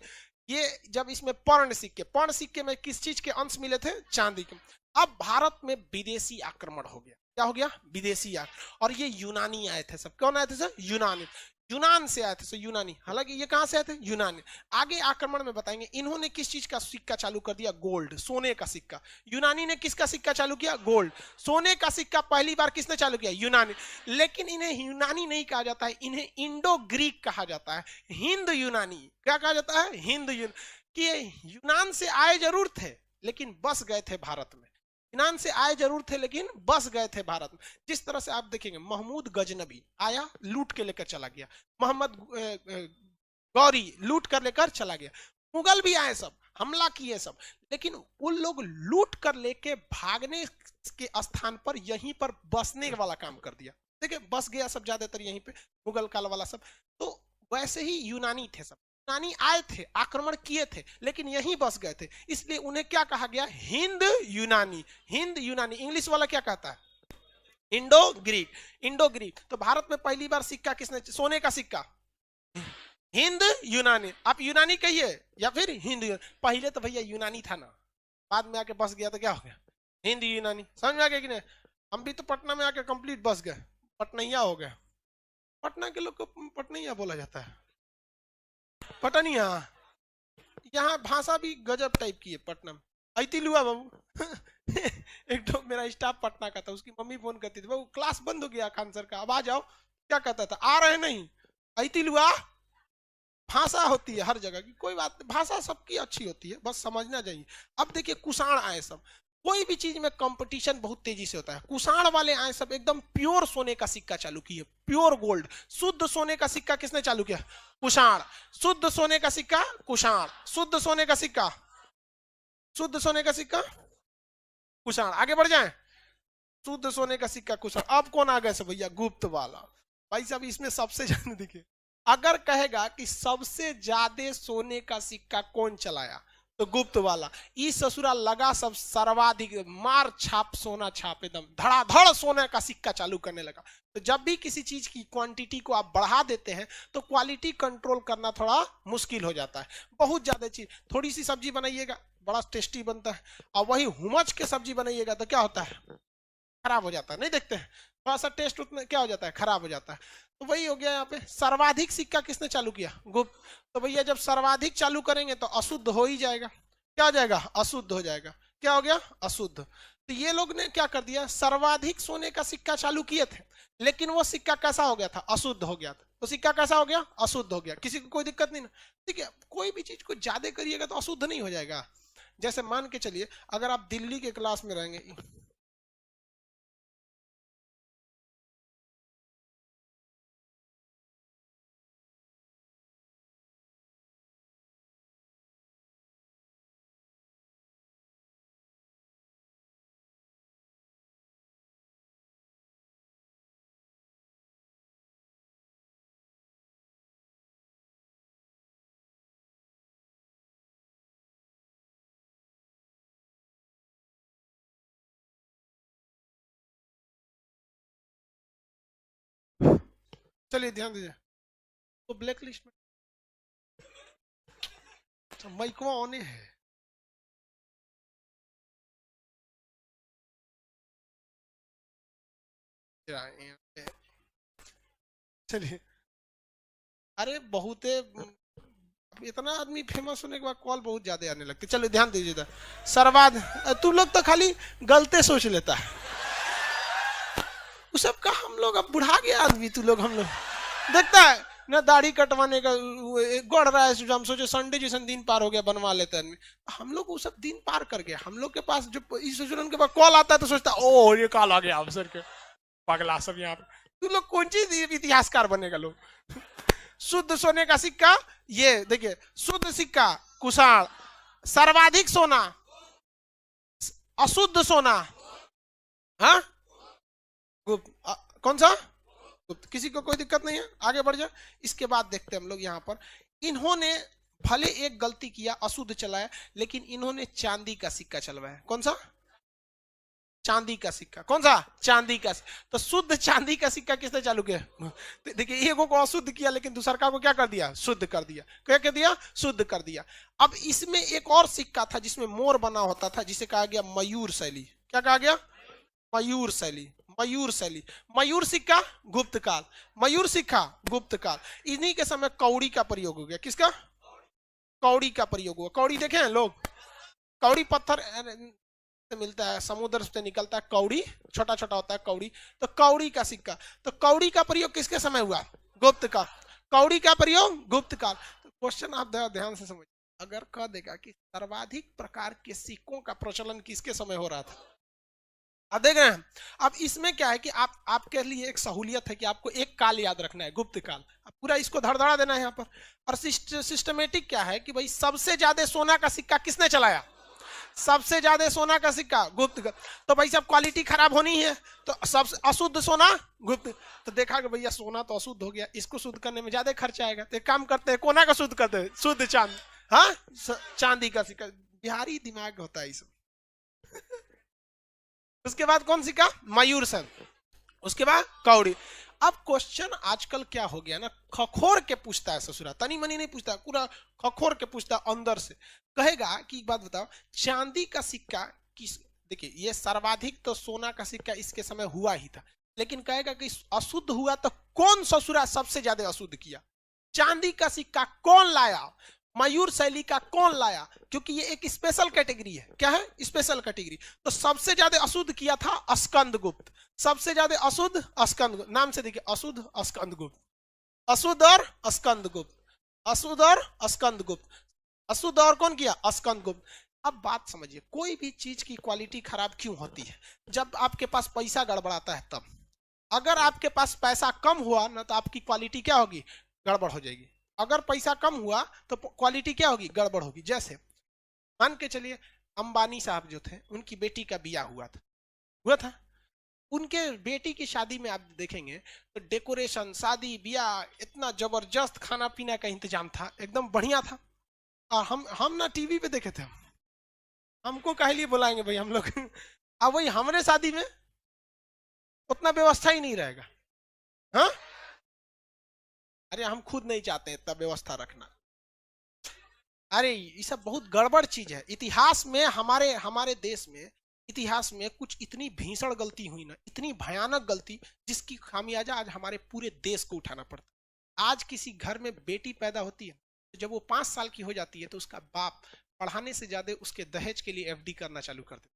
ये जब इसमें पर्ण सिक्के में किस चीज के अंश मिले थे? चांदी के। अब भारत में विदेशी आक्रमण हो गया। क्या हो गया? विदेशी आक्रमण। और ये यूनानी आए थे सब। कौन आए थे सर? यूनानी। यूनान से आए थे सो यूनानी। हालांकि ये कहां से आए थे? यूनानी। आगे आक्रमण में बताएंगे इन्होंने किस चीज का सिक्का चालू कर दिया? गोल्ड, सोने का सिक्का। यूनानी ने किसका सिक्का चालू किया? गोल्ड। सोने का सिक्का पहली बार किसने चालू किया? यूनानी। लेकिन इन्हें यूनानी नहीं कहा जाता है, इन्हें इंडो ग्रीक कहा जाता है, हिंद यूनानी। क्या कहा जाता है? हिंद यूनानी। कि यूनान से आए जरूर थे लेकिन बस गए थे भारत में। यूनान से आए जरूर थे लेकिन बस गए थे भारत में। जिस तरह से आप देखेंगे महमूद गजनबी आया, लूट के लेकर चला गया। मोहम्मद गौरी लूट कर लेकर चला गया। मुगल भी आए, सब हमला किए सब, लेकिन उन लोग लूट कर लेके भागने के स्थान पर यहीं पर बसने वाला काम कर दिया। देखिए बस गया सब ज्यादातर यहीं पे, मुगल काल वाला सब। तो वैसे ही यूनानी थे सब, यूनानी आए थे, आक्रमण किए थे, लेकिन यहीं बस गए थे, इसलिए उन्हें क्या कहा गया? हिंद यूनानी। हिंद यूनानी। इंग्लिश वाला क्या कहता है? Indo Greek. Indo Greek. तो भारत में पहली बार सिक्का किसने? सोने का सिक्का हिंद यूनानी। आप यूनानी कहिए या फिर हिंद यूनानी। पहले तो भैया यूनानी था ना, बाद में आके बस गया तो क्या हो गया, हिंदी यूनानी। समझ में आ गया कि नहीं? हम भी तो पटना में आके कंप्लीट बस गए, पटनैया हो गया। पटना के लोग को पटनैया बोला जाता है, पटनिया। यहाँ भाषा भी गजब टाइप की है पटना में। ऐतिलुआ बाबू एक तो मेरा स्टाफ पटना का था, उसकी मम्मी फोन करती थी, बाबू क्लास बंद हो गया खान सर का, अब आ जाओ। क्या कहता था, आ रहे नहीं। ऐतिलुआ भाषा होती है हर जगह की, कोई बात नहीं, भाषा सबकी अच्छी होती है, बस समझना चाहिए। अब देखिए कुषाण आए सब, कोई भी चीज में कंपटीशन बहुत तेजी से होता है। कुषाण वाले आए सब एकदम प्योर सोने का सिक्का चालू किए, प्योर गोल्ड, शुद्ध सोने का सिक्का किसने चालू किया? कुषाण। शुद्ध सोने का सिक्का कुषाण, शुद्ध सोने का सिक्का, शुद्ध सोने का सिक्का कुषाण। आगे बढ़ जाए, शुद्ध सोने का सिक्का कुषाण। अब कौन आ गए सब भैया? गुप्त वाला। भाई साहब इसमें सबसे ज्यादा देखिए, अगर कहेगा कि सबसे ज्यादा सोने का सिक्का कौन चलाया तो गुप्त वाला। इस ससुरा लगा सब सर्वाधिक, मार छाप सोना छाप, एकदम धड़ाधड़ सोने का सिक्का चालू करने लगा। तो जब भी किसी चीज की क्वांटिटी को आप बढ़ा देते हैं तो क्वालिटी कंट्रोल करना थोड़ा मुश्किल हो जाता है। बहुत ज्यादा चीज, थोड़ी सी सब्जी बनाइएगा बड़ा टेस्टी बनता है, और वही हुमच के सब्जी बनाइएगा तो क्या होता है? खराब हो जाता है। नहीं देखते हैं, थोड़ा सा टेस्ट उतना क्या हो जाता है? खराब हो जाता है। तो वही हो गया यहाँ पे, सर्वाधिक सिक्का किसने चालू किया? गुप्त। तो भैया जब सर्वाधिक चालू करेंगे तो अशुद्ध हो ही जाएगा। क्या हो जाएगा? अशुद्ध हो जाएगा। क्या हो गया? अशुद्ध। तो ये लोग ने क्या कर दिया, सर्वाधिक सोने का सिक्का चालू किए थे, लेकिन वो सिक्का कैसा हो गया था? अशुद्ध हो गया था। तो सिक्का कैसा हो गया? अशुद्ध हो गया। किसी को कोई दिक्कत नहीं ना? ठीक है, कोई भी चीज को ज्यादा करिएगा तो अशुद्ध नहीं हो जाएगा। जैसे मान के चलिए अगर आप दिल्ली के क्लास में रहेंगे, चलिए ध्यान दीजिए, तो ब्लैक लिस्ट में माइकवा ऑन है। चलिए, अरे बहुत इतना आदमी फेमस होने के बाद कॉल बहुत ज्यादा आने लगते। चलो ध्यान दीजिए, सर्वाध तू लोग तो खाली गलते सोच लेता है, उस सब का हम लोग अब बुढ़ा गया आदमी, तू लोग हम लोग देखता है ना दाढ़ी कटवाने का गढ़ रहा है, हम सोचे संडे जैसा दिन पार हो गया बनवा लेते आदमी। हम लोग वो सब दिन पार कर गए। हम लोग के पास जो इस के पास कॉल आता है तो सोचता ओ ये कॉल आ गया अफसर के, पगला सब यहाँ पे। तू लोग कौन चीज इतिहासकार बनेगा लोग। शुद्ध सोने का सिक्का, ये देखिए शुद्ध सिक्का कुषाण, सर्वाधिक सोना अशुद्ध सोना, हाँ गुप्त। कौन सा? गुप्त। किसी को कोई दिक्कत नहीं है, आगे बढ़ जाए। इसके बाद देखते हैं हम लोग यहाँ पर, इन्होंने भले एक गलती किया, अशुद्ध चलाया, लेकिन इन्होंने चांदी का सिक्का चलवाया। कौन सा? चांदी का सिक्का। कौन सा? चांदी का। तो शुद्ध चांदी का सिक्का किसने चालू किया? तो देखिए एक को अशुद्ध किया, लेकिन दूसरा को क्या कर दिया? शुद्ध कर दिया। क्या कर दिया? शुद्ध कर दिया। अब इसमें एक और सिक्का था जिसमें मोर बना होता था, जिसे कहा गया मयूर शैली। क्या कहा गया? मयूर शैली। मयूर शैली, मयूर सिक्का गुप्त काल, मयूर सिक्का गुप्त काल। इन्हीं के समय कौड़ी का प्रयोग हो गया। किसका? कौड़ी का प्रयोग हुआ। कौड़ी देखे हैं लोग? कौड़ी पत्थर से मिलता है, समुद्र से निकलता है कौड़ी, छोटा छोटा होता है कौड़ी। तो कौड़ी का सिक्का, तो कौड़ी का प्रयोग किसके समय हुआ? गुप्त काल। कौड़ी का प्रयोग गुप्त काल। तो क्वेश्चन आप ध्यान से समझिए, अगर कह देगा कि सर्वाधिक प्रकार के सिक्कों का प्रचलन किसके समय हो रहा था, अब देख रहे हैं। अब इसमें क्या है कि आपके लिए एक सहूलियत है कि आपको एक काल याद रखना है, गुप्त काल। अब पूरा इसको धड़धड़ा देना है यहाँ पर। और सिस्टमेटिक क्या है कि भाई सबसे ज्यादा सोना का सिक्का किसने चलाया? सबसे ज्यादा सोना का सिक्का गुप्त काल। तो भाई साहब क्वालिटी खराब होनी है, तो सबसे अशुद्ध सोना गुप्त। तो देखा कि भैया सोना तो अशुद्ध हो गया, इसको शुद्ध करने में ज्यादा खर्चा आएगा, तो एक काम करते हैं कोना का शुद्ध करते हैं, शुद्ध चांदी। हाँ, चांदी का सिक्का। बिहारी दिमाग होता है इसमें। उसके बाद कौन सिक्का? मयूर सन। उसके बाद कौड़ी। अब क्वेश्चन आजकल क्या हो गया ना, खखोर के पूछता है ससुरा, तनी मनी नहीं पूछता, पूरा खखोर के पूछता अंदर से। कहेगा कि एक बात बताओ, चांदी का सिक्का किस, देखिए ये सर्वाधिक तो सोना का सिक्का इसके समय हुआ ही था, लेकिन कहेगा कि अशुद्ध हुआ तो कौन ससुरा सबसे ज्यादा अशुद्ध किया? चांदी का सिक्का कौन लाया, मयूर शैली का कौन लाया? क्योंकि ये एक स्पेशल कैटेगरी है। क्या है? Special category. तो सबसे ज्यादा अशुद्ध किया था स्कंदगुप्त, सबसे ज्यादा अशुद्ध स्कंदगुप्त। नाम से देखिए, अशुद्ध स्कंदगुप्त, अशुद्ध और स्कंदगुप्त, अशुद्ध और स्कंदगुप्त, अशुद्ध और कौन किया? स्कंदगुप्त। अब बात समझिए, कोई भी चीज की क्वालिटी खराब क्यों होती है? जब आपके पास पैसा गड़बड़ाता है तब। अगर आपके पास पैसा कम हुआ ना तो आपकी क्वालिटी क्या होगी? गड़बड़ हो जाएगी। अगर पैसा कम हुआ तो क्वालिटी क्या होगी? गड़बड़ होगी। जैसे मान के चलिए अंबानी साहब जो थे, उनकी बेटी का ब्याह हुआ था। उनके बेटी की शादी में आप देखेंगे तो डेकोरेशन, शादी ब्याह, इतना जबरदस्त खाना पीना का इंतजाम था, एकदम बढ़िया था। और हम ना टीवी पे देखे थे, हमको काहे लिए बुलाएंगे भाई हम लोग अब वही हमारे शादी में उतना व्यवस्था ही नहीं रहेगा। हाँ, अरे हम खुद नहीं चाहते इतना व्यवस्था रखना। अरे ये सब बहुत गड़बड़ चीज है। इतिहास में हमारे हमारे देश में इतिहास में कुछ इतनी भीषण गलती हुई ना, इतनी भयानक गलती, जिसकी खामियाजा आज हमारे पूरे देश को उठाना पड़ता। आज किसी घर में बेटी पैदा होती है तो जब वो 5 साल की हो जाती है तो उसका बाप पढ़ाने से ज्यादा उसके दहेज के लिए एफडी करना चालू कर देता,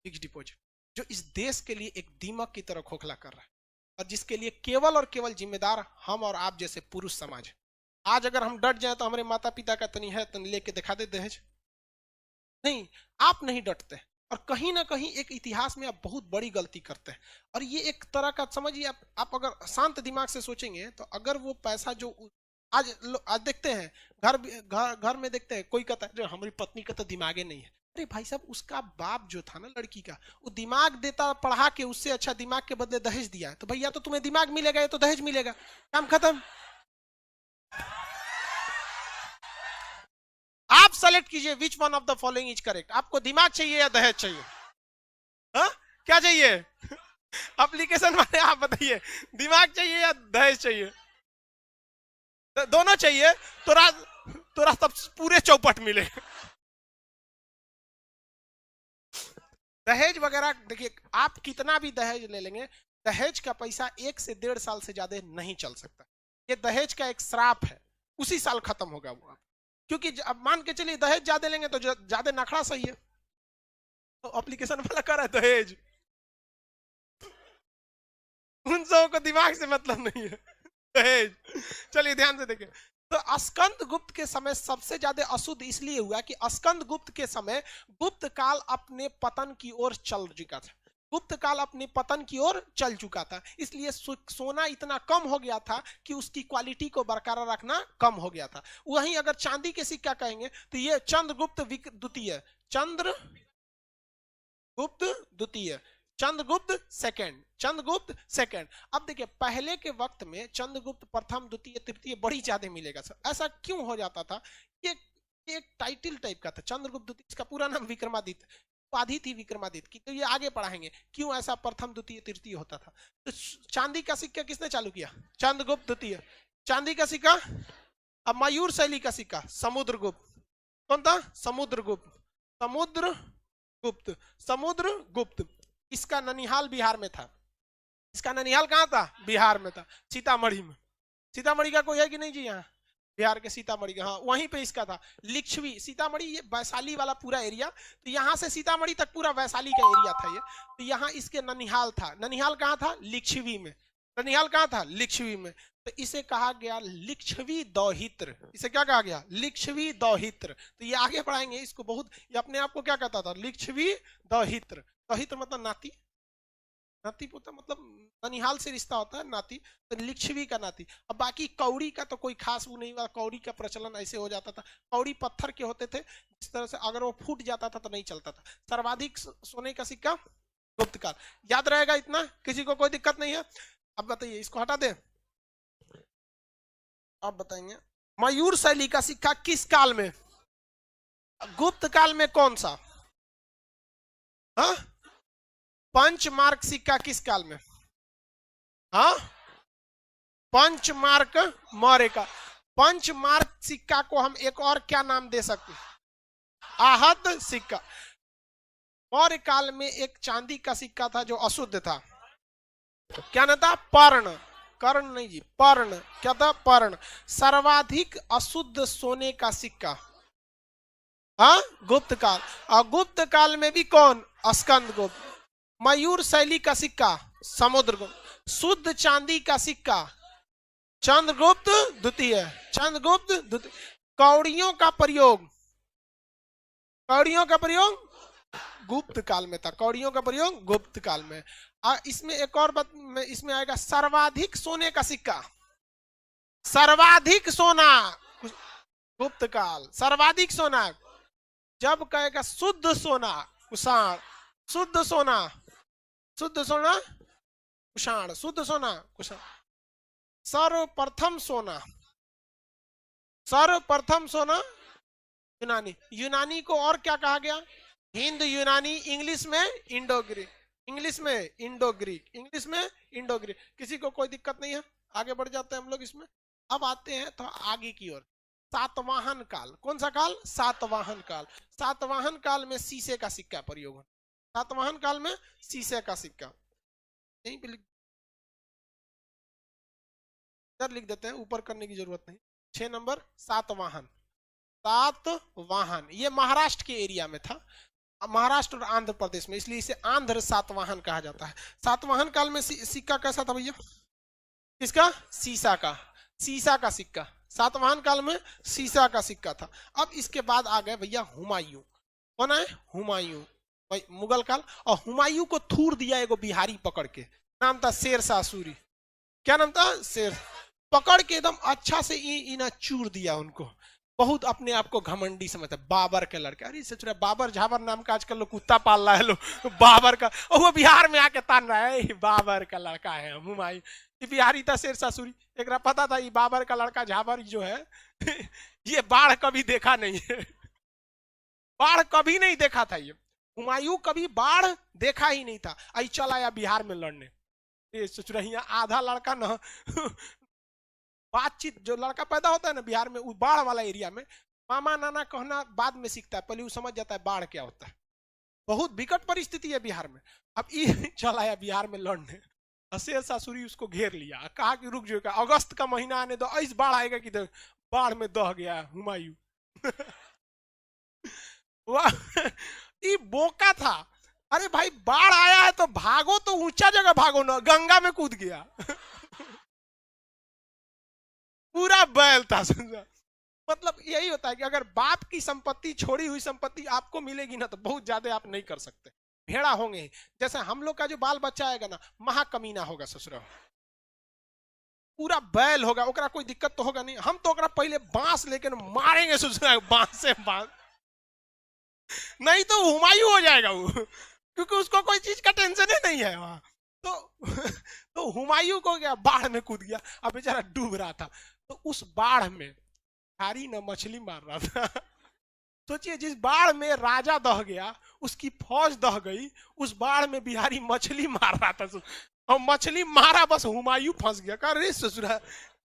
फिक्स डिपॉजिट, जो इस देश के लिए एक दीमक की तरह खोखला कर रहा है, और जिसके लिए केवल और केवल जिम्मेदार हम और आप जैसे पुरुष समाज है। आज अगर हम डट जाए तो हमारे माता पिता का तनी है, तनी लेके दिखा दे दहेज। नहीं, आप नहीं डटते, और कहीं ना कहीं एक इतिहास में आप बहुत बड़ी गलती करते हैं। और ये एक तरह का समझिए, आप अगर शांत दिमाग से सोचेंगे तो अगर वो पैसा जो आज देखते हैं, घर में देखते हैं, कोई कहता है हमारी पत्नी का तो दिमागे नहीं है। अरे भाई साहब, उसका बाप जो था ना लड़की का, वो दिमाग देता पढ़ा के, उससे अच्छा दिमाग के बदले दहेज दिया है, तो भैया तो तुम्हें दिमाग मिलेगा, या तो दहेज मिलेगा, काम खत्म। आप सेलेक्ट कीजिए which one of the following is correct. आपको दिमाग चाहिए या दहेज चाहिए? हा? क्या चाहिए? एप्लीकेशन वाले आप बताइए, दिमाग चाहिए या दहेज चाहिए? दोनों चाहिए तो तब पूरे चौपट मिले। दहेज वगैरह देखिए, आप कितना भी दहेज ले लेंगे, दहेज का पैसा 1 से 1.5 साल से ज्यादा नहीं चल सकता। ये दहेज का एक श्राप है, उसी साल खत्म होगा वो। क्योंकि अब मान के चलिए दहेज ज्यादा लेंगे तो ज्यादा नखरा सही है, तो एप्लीकेशन वाला कर रहा है दहेज, उन सबों को दिमाग से मतलब नहीं है, दहेज। चलिए ध्यान से देखिए, तो स्कंद गुप्त के समय सबसे ज्यादा अशुद्ध इसलिए हुआ कि स्कंद गुप्त के समय गुप्त काल अपने पतन की ओर चल चुका था, गुप्त काल अपने पतन की ओर चल चुका था, इसलिए सोना इतना कम हो गया था कि उसकी क्वालिटी को बरकरार रखना कम हो गया था। वहीं अगर चांदी के सिक्का कहेंगे तो ये चंद्रगुप्त द्वितीय, चंद्रगुप्त द्वितीय, चंद्रगुप्त सेकंड, चंद्रगुप्त सेकंड। अब देखिए, पहले के वक्त में चंद्रगुप्त प्रथम, द्वितीय, तृतीय बड़ी ज्यादा मिलेगा सर। ऐसा क्यों हो जाता था? ये एक टाइटल टाइप का था चंद्रगुप्त द्वितीय, इसका पूरा नाम विक्रमादित्य, उपाधि थी विक्रमादित्य की, तो ये आगे पढ़ाएंगे क्यों ऐसा प्रथम, द्वितीय, तृतीय होता था। तो चांदी का सिक्का किसने चालू किया? चंद्रगुप्त द्वितीय। चांदी का सिक्का। अब मयूर शैली का सिक्का समुद्रगुप्त। कौन था? समुद्रगुप्त, समुद्रगुप्त, समुद्रगुप्त। इसका ननिहाल बिहार में था। इसका ननिहाल कहाँ था? बिहार में था, सीतामढ़ी में। सीतामढ़ी का कोई है कि नहीं जी? यहाँ बिहार के सीतामढ़ी का, हाँ वहीं पे इसका था। लिच्छवी, सीतामढ़ी ये वैशाली वाला पूरा एरिया, तो यहाँ से सीतामढ़ी तक पूरा वैशाली का एरिया था ये। तो यहाँ इसके ननिहाल था। ननिहाल कहाँ था? लिच्छवी में। ननिहाल कहाँ था? लिच्छवी में। तो इसे कहा गया लिच्छवी दौहित्र। इसे क्या कहा गया? लिच्छवी दौहित्र। तो ये आगे पढ़ाएंगे इसको बहुत, ये अपने आप को क्या कहता था? लिच्छवी दौहित्र। दौहित्र मतलब नाती, नाती पोता, मतलब ननिहाल से रिश्ता होता है नाती, तो लिच्छवी का नाती। अब बाकी कौड़ी का तो कोई खास वो नहीं हुआ, कौड़ी का प्रचलन ऐसे हो जाता था। कौड़ी पत्थर के होते थे, जिस तरह से अगर वो फूट जाता था तो नहीं चलता था। सर्वाधिक सोने का सिक्का गुप्त काल। याद रहेगा इतना? किसी को कोई दिक्कत नहीं है? अब बताइए, इसको हटा दे। अब बताएंगे मयूर शैली का सिक्का किस काल में? गुप्त काल में। कौन सा? हाँ, पंचमार्क सिक्का किस काल में? हाँ, पंचमार्क मौर्य का। पंचमार्क सिक्का को हम एक और क्या नाम दे सकते हैं? आहत सिक्का। मौर्य काल में एक चांदी का सिक्का था जो अशुद्ध था, क्या ना था? पर्ण। कर्ण नहीं जी, पर्ण। क्या था? पर्ण। सर्वाधिक अशुद्ध सोने का सिक्का, हाँ, गुप्त काल। और गुप्त काल में भी कौन? स्कंद गुप्त। मयूर शैली का सिक्का, समुद्रगुप्त। शुद्ध चांदी का सिक्का, चंद्रगुप्त द्वितीय। चंद्रगुप्त द्वितीय। कौड़ियों का प्रयोग, कौड़ियों का प्रयोग गुप्त काल में था। कौड़ियों का प्रयोग गुप्त काल में। इसमें एक और बात में इसमें आएगा, सर्वाधिक सोने का सिक्का, सर्वाधिक सोना गुप्त काल। सर्वाधिक सोना जब कहेगा शुद्ध सोना कुषाण, शुद्ध सोना, शुद्ध सोना कुषाण, शुद्ध सोना कुषाण। सर्वप्रथम सोना, सर्वप्रथम सोना यूनानी। यूनानी को और क्या कहा गया? हिंद यूनानी। इंग्लिश में इंडो ग्रीक, इंग्लिश में इंडो ग्रीक, इंग्लिश में इंडो ग्रीक। किसी को कोई दिक्कत नहीं है? आगे बढ़ जाते हैं हम लोग इसमें। अब आते हैं तो आगे की ओर, सातवाहन काल। कौन सा काल? सातवाहन काल। सातवाहन काल में शीशे का सिक्का प्रयोग है। सातवाहन काल में शीशे का सिक्का, यहीं पे लिख देते हैं, ऊपर करने की जरूरत नहीं। 6 नंबर सातवाहन। सातवाहन ये महाराष्ट्र के एरिया में था, महाराष्ट्र और आंध्र प्रदेश में, इसलिए इसे आंध्र सातवाहन कहा जाता है। सातवाहन काल में सिक्का कैसा था भैया? किसका? शीशा का। शीशा का सिक्का। सातवाहन काल में शीशा का सिक्का था। अब इसके बाद आ गए भैया हुमायूं। कौन है? हुमायूं। भाई मुगल काल। और हुमायूं को थूर दिया एगो बिहारी पकड़ के, नाम था शेर शाह सूरी। क्या नाम था? शेर। पकड़ के एकदम अच्छा से इना चूर दिया उनको। बहुत अपने आप को घमंडी समझता है, बाबर के लड़का। अरे सोच रहा बाबर झाबर नाम का आजकल लोग कुत्ता पाल रहा है लोग, बाबर का। और वो बिहार में आके तान रहा है बाबर का लड़का है हुमायूं। ये बिहारी था शेर शाह सूरी। एक पता था ये बाबर का लड़का झाबर जो है ये बाढ़ कभी देखा नहीं है, बाढ़ कभी नहीं देखा था। ये हुमायूं कभी बाढ़ देखा ही नहीं था। आई चल आया बिहार में लड़ने। ये सोच रही आधा लड़का न बातचीत, जो लड़का पैदा होता है ना बिहार में, उस बाढ़ वाला एरिया में, मामा नाना कहना बाद में सीखता है, पहले वो समझ जाता है बाढ़ क्या होता है। बहुत विकट परिस्थिति है बिहार में। अब ये चल आया बिहार में लड़ने, शेर शाह सूरी उसको घेर लिया, कहा कि रुक जाएगा, अगस्त का महीना आने दो, ऐस बाढ़ आएगा कि बाढ़ में दह गया हुमायूं। ये बोका था। अरे भाई बाढ़ आया है तो भागो, तो ऊंचा जगह भागो ना, गंगा में कूद गया। पूरा बैल था। मतलब यही होता है कि अगर बाप की संपत्ति, छोड़ी हुई संपत्ति आपको मिलेगी ना, तो बहुत ज्यादा आप नहीं कर सकते, भेड़ा होंगे। जैसे हम लोग का जो बाल बच्चा आएगा ना, महाकमीना होगा ससुरा, पूरा बैल होगा, ओकरा कोई दिक्कत तो होगा नहीं। हम तो ओकरा पहले बांस लेकर मारेंगे ससुरा, बांस से बांस, नहीं तो हुमायूं हो जाएगा वो, क्योंकि उसको कोई चीज का टेंशन ही नहीं है वहां। तो हुमायूं को क्या, बाढ़ में कूद गया, अब बेचारा डूब रहा था। तो उस बाढ़ में बिहारी न मछली मार रहा था। सोचिए जिस बाढ़ में राजा दह गया, उसकी फौज दह गई, उस बाढ़ में बिहारी मछली मार रहा था, और मछली मारा, बस हुमायूं फंस गया। कहा रे ससुरा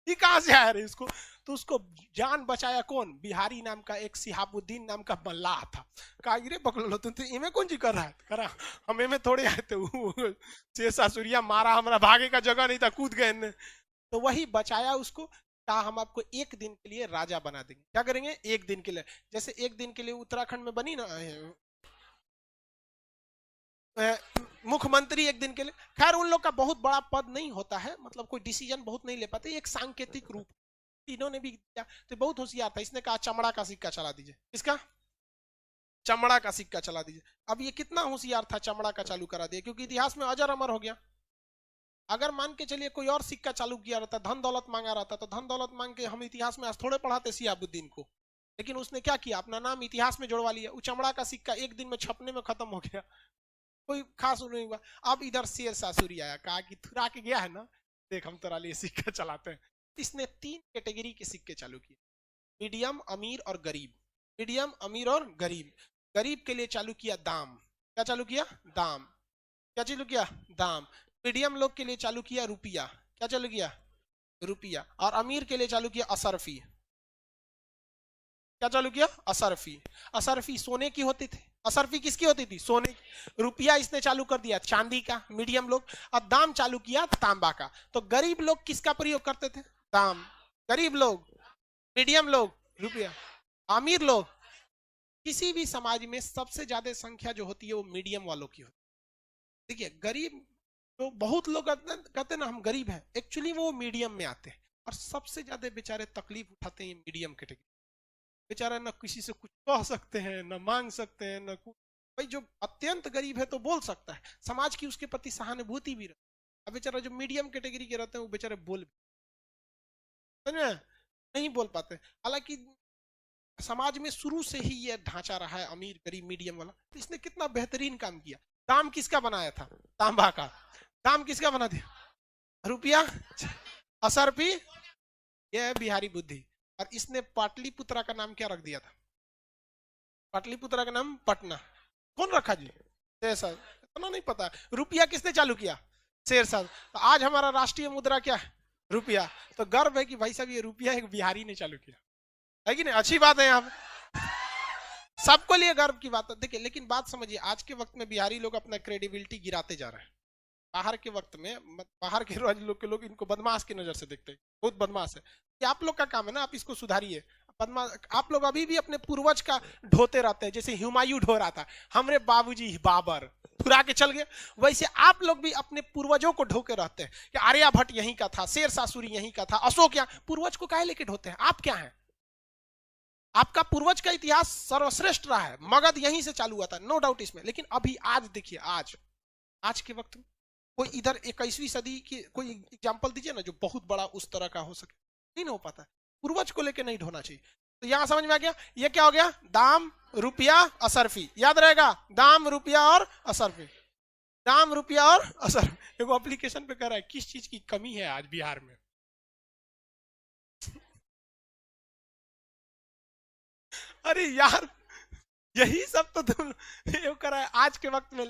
ये कहां से आया रे इसको? तो उसको जान बचाया कौन? बिहारी नाम का एक सिहाबुद्दीन नाम का मल्लाह था। कहा रे पकड़ तुम इमे कौन जी कर रहा है? करा हम में थोड़े आए थे, शेर शाह सूरिया मारा, हमारा भागे का जगह नहीं था, कूद गए। तो वही बचाया उसको। कहा हम आपको एक दिन के लिए राजा बना देंगे। क्या करेंगे? एक दिन के लिए। जैसे एक दिन के लिए उत्तराखंड में बनी ना मुख्यमंत्री, एक दिन के लिए। खैर उन लोग का बहुत बड़ा पद नहीं होता है, मतलब कोई डिसीजन बहुत नहीं ले पाते, एक सांकेतिक रूप। इन्होंने भी किया तो बहुत होशियार था। इसने कहा चमड़ा का सिक्का चला दीजिए। किसका? चमड़ा का सिक्का चला दीजिए। अब ये कितना होशियार था, चमड़ा का चालू करा दिया, क्योंकि इतिहास में अजर अमर हो गया। अगर मान के चलिए कोई और सिक्का चालू किया रहता, धन दौलत मांगा रहता, तो धन दौलत मांग के हम इतिहास में आज थोड़े पढ़ाते सियाबुद्दीन को, लेकिन उसने क्या किया, अपना नाम इतिहास में जोड़वा लिया। वो चमड़ा का सिक्का एक दिन में छपने में खत्म हो गया, कोई खास नहीं हुआ। अब इधर शेर शाह सूरी आया, कहा कि थुरा के गया है ना, देख हम तेरा लिए सिक्का चलाते हैं। इसने 3 कैटेगरी के सिक्के चालू किए, मीडियम, अमीर और गरीब। मीडियम, अमीर और गरीब। गरीब के लिए चालू किया दाम। क्या चालू किया? दाम। क्या चालू किया? दाम। मीडियम लोग के लिए चालू किया रुपया। क्या चालू किया? रुपया। और अमीर के लिए चालू किया असरफी। क्या चालू किया? असरफी। असरफी सोने की होती थी। असरफी किसकी होती थी? सोने की। रुपया इसने चालू कर दिया चांदी का, मीडियम लोग। और दाम चालू किया तांबा का। तो गरीब लोग किसका प्रयोग करते थे? दाम। गरीब लोग, मीडियम लोग रुपया, अमीर लोग। किसी भी समाज में सबसे ज्यादा संख्या जो होती है वो मीडियम वालों की होती है। देखिए गरीब तो बहुत लोग कहते हैं ना हम गरीब हैं, एक्चुअली वो मीडियम में आते हैं। और सबसे ज्यादा बेचारे तकलीफ उठाते हैं मीडियम कैटेगरी। बेचारा ना किसी से कुछ कह सकते हैं, ना मांग सकते हैं, ना कुछ। भाई जो अत्यंत गरीब है तो बोल सकता है, समाज की उसके प्रति सहानुभूति भी रहती है। अब बेचारा जो मीडियम कैटेगरी के रहते हैं वो बेचारे बोल भी नहीं बोल पाते। हालांकि समाज में शुरू से ही ये ढांचा रहा है अमीर गरीब मीडियम वाला। तो इसने कितना बेहतरीन काम किया। दाम किसका बनाया था? तांबा का। दाम किसका बना दिया? रुपया। असरफी, यह है बिहारी बुद्धि। और इसने पाटलिपुत्रा का नाम क्या रख दिया था? पाटलिपुत्रा का नाम पटना। कौन रखा जी? शेरशाह। इतना नहीं पता। रुपया किसने चालू किया? शेरशाह। तो आज हमारा राष्ट्रीय मुद्रा क्या है? रुपया। तो गर्व है कि भाई साहब ये रुपया एक बिहारी ने चालू किया है कि नहीं? अच्छी बात है। यहाँ पे सबको लिए गर्व की बात है। देखिए लेकिन बात समझिए, आज के वक्त में बिहारी लोग अपना क्रेडिबिलिटी गिराते जा रहे हैं। बाहर के वक्त में, बाहर के लोग इनको बदमाश की नजर से देखते हैं, बहुत बदमाश है। कि आप लोग का काम है ना, आप इसको सुधारिए। बदमाश आप लोग अभी भी अपने पूर्वज का ढोते रहते हैं, जैसे हुमायूं ढो रहा था, हमरे बाबूजी बाबर ठुरा के चल गए। वैसे आप लोग भी अपने पूर्वजों को ढोके रहते हैं कि आर्यभट्ट यहीं का था, शेरशाह सूरी यहीं का था, अशोक यहाँ। पूर्वज को काहे लेके ढोते हैं? आप क्या हैं? आपका पूर्वज का इतिहास सर्वश्रेष्ठ रहा है, मगध यहीं से चालू हुआ था, नो डाउट इसमें। लेकिन अभी आज देखिए, आज के वक्त में कोई इधर 21वीं सदी की कोई एग्जांपल दीजिए ना जो बहुत बड़ा उस तरह का हो सके। नहीं ना हो पाता। पूर्वज को लेके नहीं ढोना चाहिए। तो यहां समझ में आ गया ये क्या हो गया? दाम, रुपया, असरफी। याद रहेगा, दाम, रुपया और असरफी। दाम, रुपया और असरफी। एगो एप्लीकेशन पे कर रहा है किस चीज की कमी है आज बिहार में। अरे यार, यही सब तो तुम ये करा है आज के वक्त में।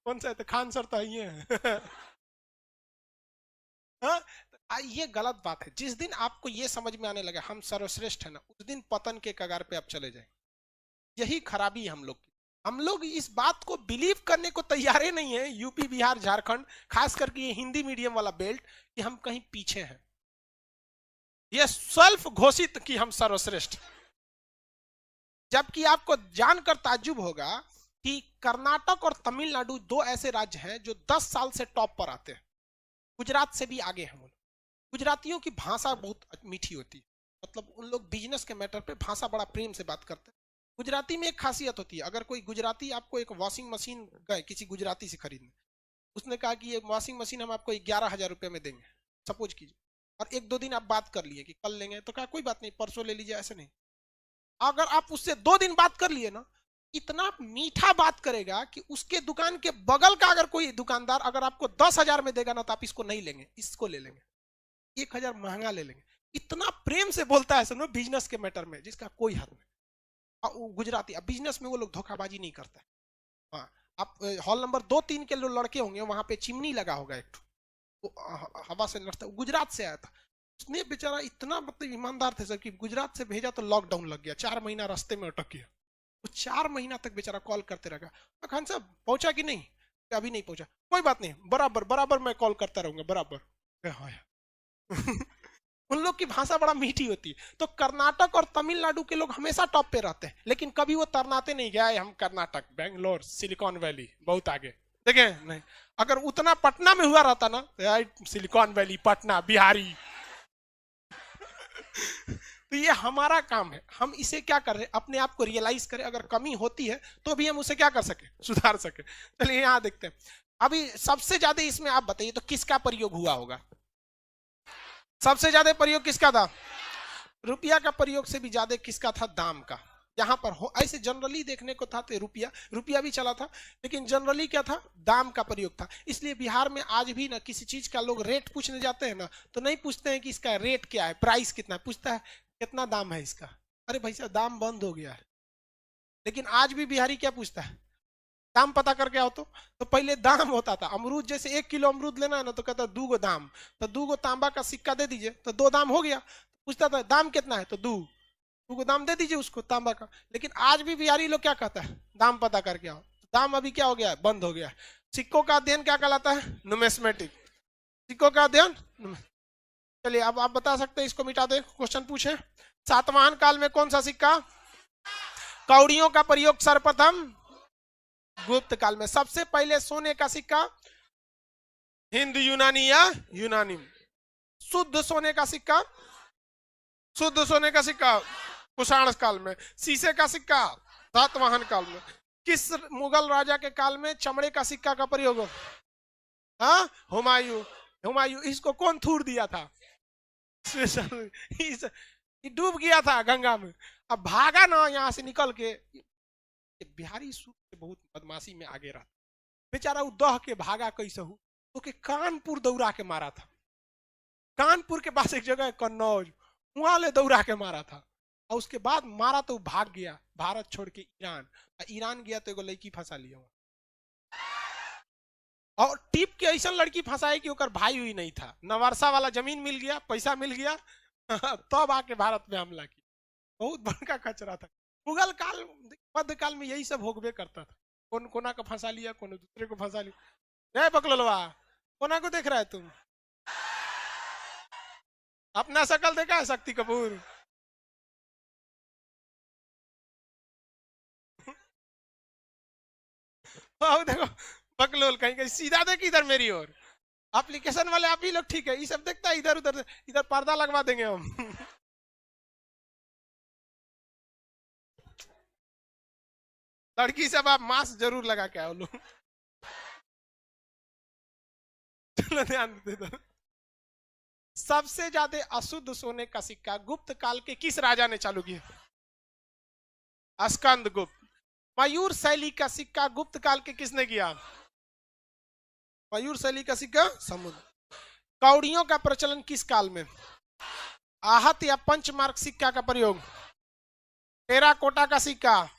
कौन सा है? तो खान सर तो ही है। हाँ? ये गलत बात है। जिस दिन आपको ये समझ में आने लगा हम सर्वश्रेष्ठ है ना, उस दिन पतन के कगार पे आप चले जाए। यही खराबी है हम लोग की। हम लोग इस बात को बिलीव करने को तैयार ही नहीं है, यूपी बिहार झारखंड खास करके ये हिंदी मीडियम वाला बेल्ट, कि हम कहीं पीछे हैं। ये सेल्फ घोषित कि हम सर्वश्रेष्ठ। जबकि आपको जानकर ताज्जुब होगा कि कर्नाटक और तमिलनाडु दो ऐसे राज्य हैं जो 10 साल से टॉप पर आते हैं। गुजरात से भी आगे हैं वो लोग। गुजरातियों की भाषा बहुत मीठी होती है। मतलब उन लोग बिजनेस के मैटर पे भाषा बड़ा प्रेम से बात करते हैं। गुजराती में एक खासियत होती है, अगर कोई गुजराती आपको एक वॉशिंग मशीन गए किसी गुजराती से खरीदने, उसने कहा कि ये वॉशिंग मशीन हम आपको 11,000 रुपये में देंगे, सपोज कीजिए, और 1-2 दिन आप बात कर लिए कि कल लेंगे, तो कहा कोई बात नहीं परसों ले लीजिए। ऐसे नहीं, अगर आप उससे 2 दिन बात कर लिए ना, इतना मीठा बात करेगा कि उसके दुकान के बगल का अगर कोई दुकानदार अगर आपको 10,000 में देगा ना, तो आप इसको नहीं लेंगे, इसको ले लेंगे, 1,000 महंगा ले लेंगे। इतना प्रेम से बोलता है समझो बिजनेस के मैटर में, जिसका कोई हद नहीं। गुजराती अब बिजनेस में वो लोग धोखाबाजी नहीं करता है। हाँ, आप हॉल नंबर 2-3 के जो लड़के होंगे वहां पे चिमनी लगा होगा एक, तो हवा से लड़ता। गुजरात से आया था, उसने बेचारा इतना मतलब ईमानदार थे सर कि गुजरात से भेजा तो लॉकडाउन लग गया, 4 महीना रास्ते में अटक गया। वो 4 महीना तक बेचारा कॉल करते रहा, खान साहब पहुंचा कि नहीं? अभी नहीं पहुंचा, कोई बात नहीं, बराबर बराबर मैं कॉल करता रहूंगा बराबर। हाँ। उन लोग की भाषा बड़ा मीठी होती है। तो कर्नाटक और तमिलनाडु के लोग हमेशा टॉप पे रहते हैं, लेकिन कभी वो तरनाते नहीं गया हम कर्नाटक, बेंगलोर, सिलिकॉन वैली बहुत आगे। देखे नहीं, अगर उतना पटना में हुआ रहता ना, सिलिकॉन वैली पटना बिहारी। तो ये हमारा काम है, हम इसे क्या कर रहे हैं, अपने आप को रियलाइज करें। अगर कमी होती है तो भी हम उसे क्या कर सके, सुधार सके। चलिए यहां देखते हैं। अभी सबसे ज्यादा इसमें आप बताइए तो किसका प्रयोग हुआ होगा? सबसे ज्यादा प्रयोग किसका था? रुपया का प्रयोग से भी ज्यादा किसका था? दाम का। यहां पर हो ऐसे जनरली देखने को था तो रुपया, रुपया भी चला था, लेकिन जनरली क्या था? दाम का प्रयोग था। इसलिए बिहार में आज भी ना किसी चीज का लोग रेट पूछने जाते हैं ना, तो नहीं पूछते हैं कि इसका रेट क्या है, प्राइस कितना है, पूछता है कितना दाम है इसका। अरे भाई साहब दाम बंद हो गया है। लेकिन आज भी बिहारी क्या पूछता है? दाम पता करके आओ। तो पहले दाम होता था, अमरूद जैसे 1 किलो अमरूद लेना है ना तो कहता 2 दाम, तो 2 तांबा का सिक्का दे दीजिए तो 2 दाम हो गया। पूछता था दाम कितना है तो 2 दाम दे दीजिए उसको तांबा का। लेकिन आज भी बिहारी लोग क्या कहता है, दाम पता करके आओ। दाम अभी क्या हो गया है, बंद हो गया है। सिक्कों का अध्ययन क्या कहलाता है, न्यूमिस्मेटिक, सिक्कों का अध्ययन। चलिए अब आप बता सकते हैं, इसको मिटा दे, क्वेश्चन पूछे। सातवाहन काल में कौन सा सिक्का, कौड़ियों का प्रयोग सर्वप्रथम गुप्त काल में। सबसे पहले सोने का सिक्का हिंद यूनानी या यूनानी, शुद्ध सोने का सिक्का, शुद्ध सोने का सिक्का कुषाण काल में। शीशे का सिक्का सातवाहन काल में। किस मुगल राजा के काल में चमड़े का सिक्का का प्रयोग हो, हाँ हुमायूं, हुमायूं। इसको कौन थूर दिया था, डूब गया था गंगा में, अब भागा ना यहाँ से निकल के। बिहारी सूत्र बहुत बदमाशी में आगे रहा, बेचारा उदह के भागा कैसे हो, तो के कानपुर दौड़ा के मारा था। कानपुर के पास एक जगह है कन्नौज, वहां ले दौड़ा के मारा था। और उसके बाद मारा तो भाग गया भारत छोड़ के ईरान, ईरान गया तो एगो लड़की फंसा लिया, और टिप के ऐसा लड़की फंसाई कि ओकर भाई हुई नहीं था। नवारसा वाला जमीन मिल गया, पैसा मिल गया, तब आके भारत में हमला किया। बहुत बड़का कचरा था। मुगल काल मध्य काल में यही सब होगबे करता था, कौन कोना को फंसा लिया, कौन दूसरे को फंसा लिया। बकलोलवा, कोना को देख रहा है तुम, अपना शकल देखा है शक्ति कपूर। देखो बकलोल कहीं कहीं, सीधा देख इधर मेरी ओर। एप्लीकेशन वाले आप ही लोग ठीक है, ये सब देखता है इधर उधर, इधर पर्दा लगवा देंगे हम। लड़की सब आप मास्क जरूर लगा के आओ लोग। चलो ध्यान दे। सबसे ज्यादा अशुद्ध सोने का सिक्का गुप्त काल के किस राजा ने चालू किया, स्कंद गुप्त। मयूर शैली का सिक्का गुप्त काल के किसने किया, मयूर शैली का सिक्का समुद्र। कौड़ियों का प्रचलन किस काल में, आहत या पंचमार्क सिक्का का प्रयोग, टेराकोटा का सिक्का,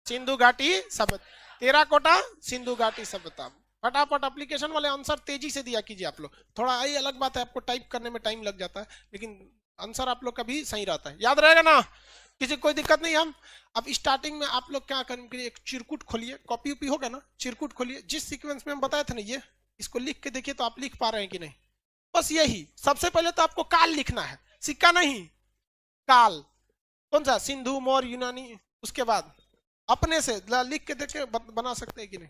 सिंधु घाटी सभ्यता, टेराकोटा सिंधु घाटी सभ्यता। फटाफट एप्लीकेशन वाले आंसर तेजी से दिया कीजिए आप लोग। थोड़ा ये अलग बात है, आपको टाइप करने में टाइम लग जाता है, लेकिन आंसर आप लोग का भी सही रहता है, याद रहेगा ना, किसी कोई दिक्कत नहीं। हम अब स्टार्टिंग में आप लोग क्या करेंगे, एक चिरकुट खोलिए, कॉपी उपी होगा ना, चिरकुट खोलिए, जिस सीक्वेंस में हम बताए थे ना, ये इसको लिख के देखिए तो आप लिख पा रहे हैं कि नहीं। बस यही, सबसे पहले तो आपको काल लिखना है, सिक्का नहीं, काल कौन सा, सिंधु मौर्य यूनानी। उसके बाद अपने से लिख के देखे बना सकते हैं कि नहीं।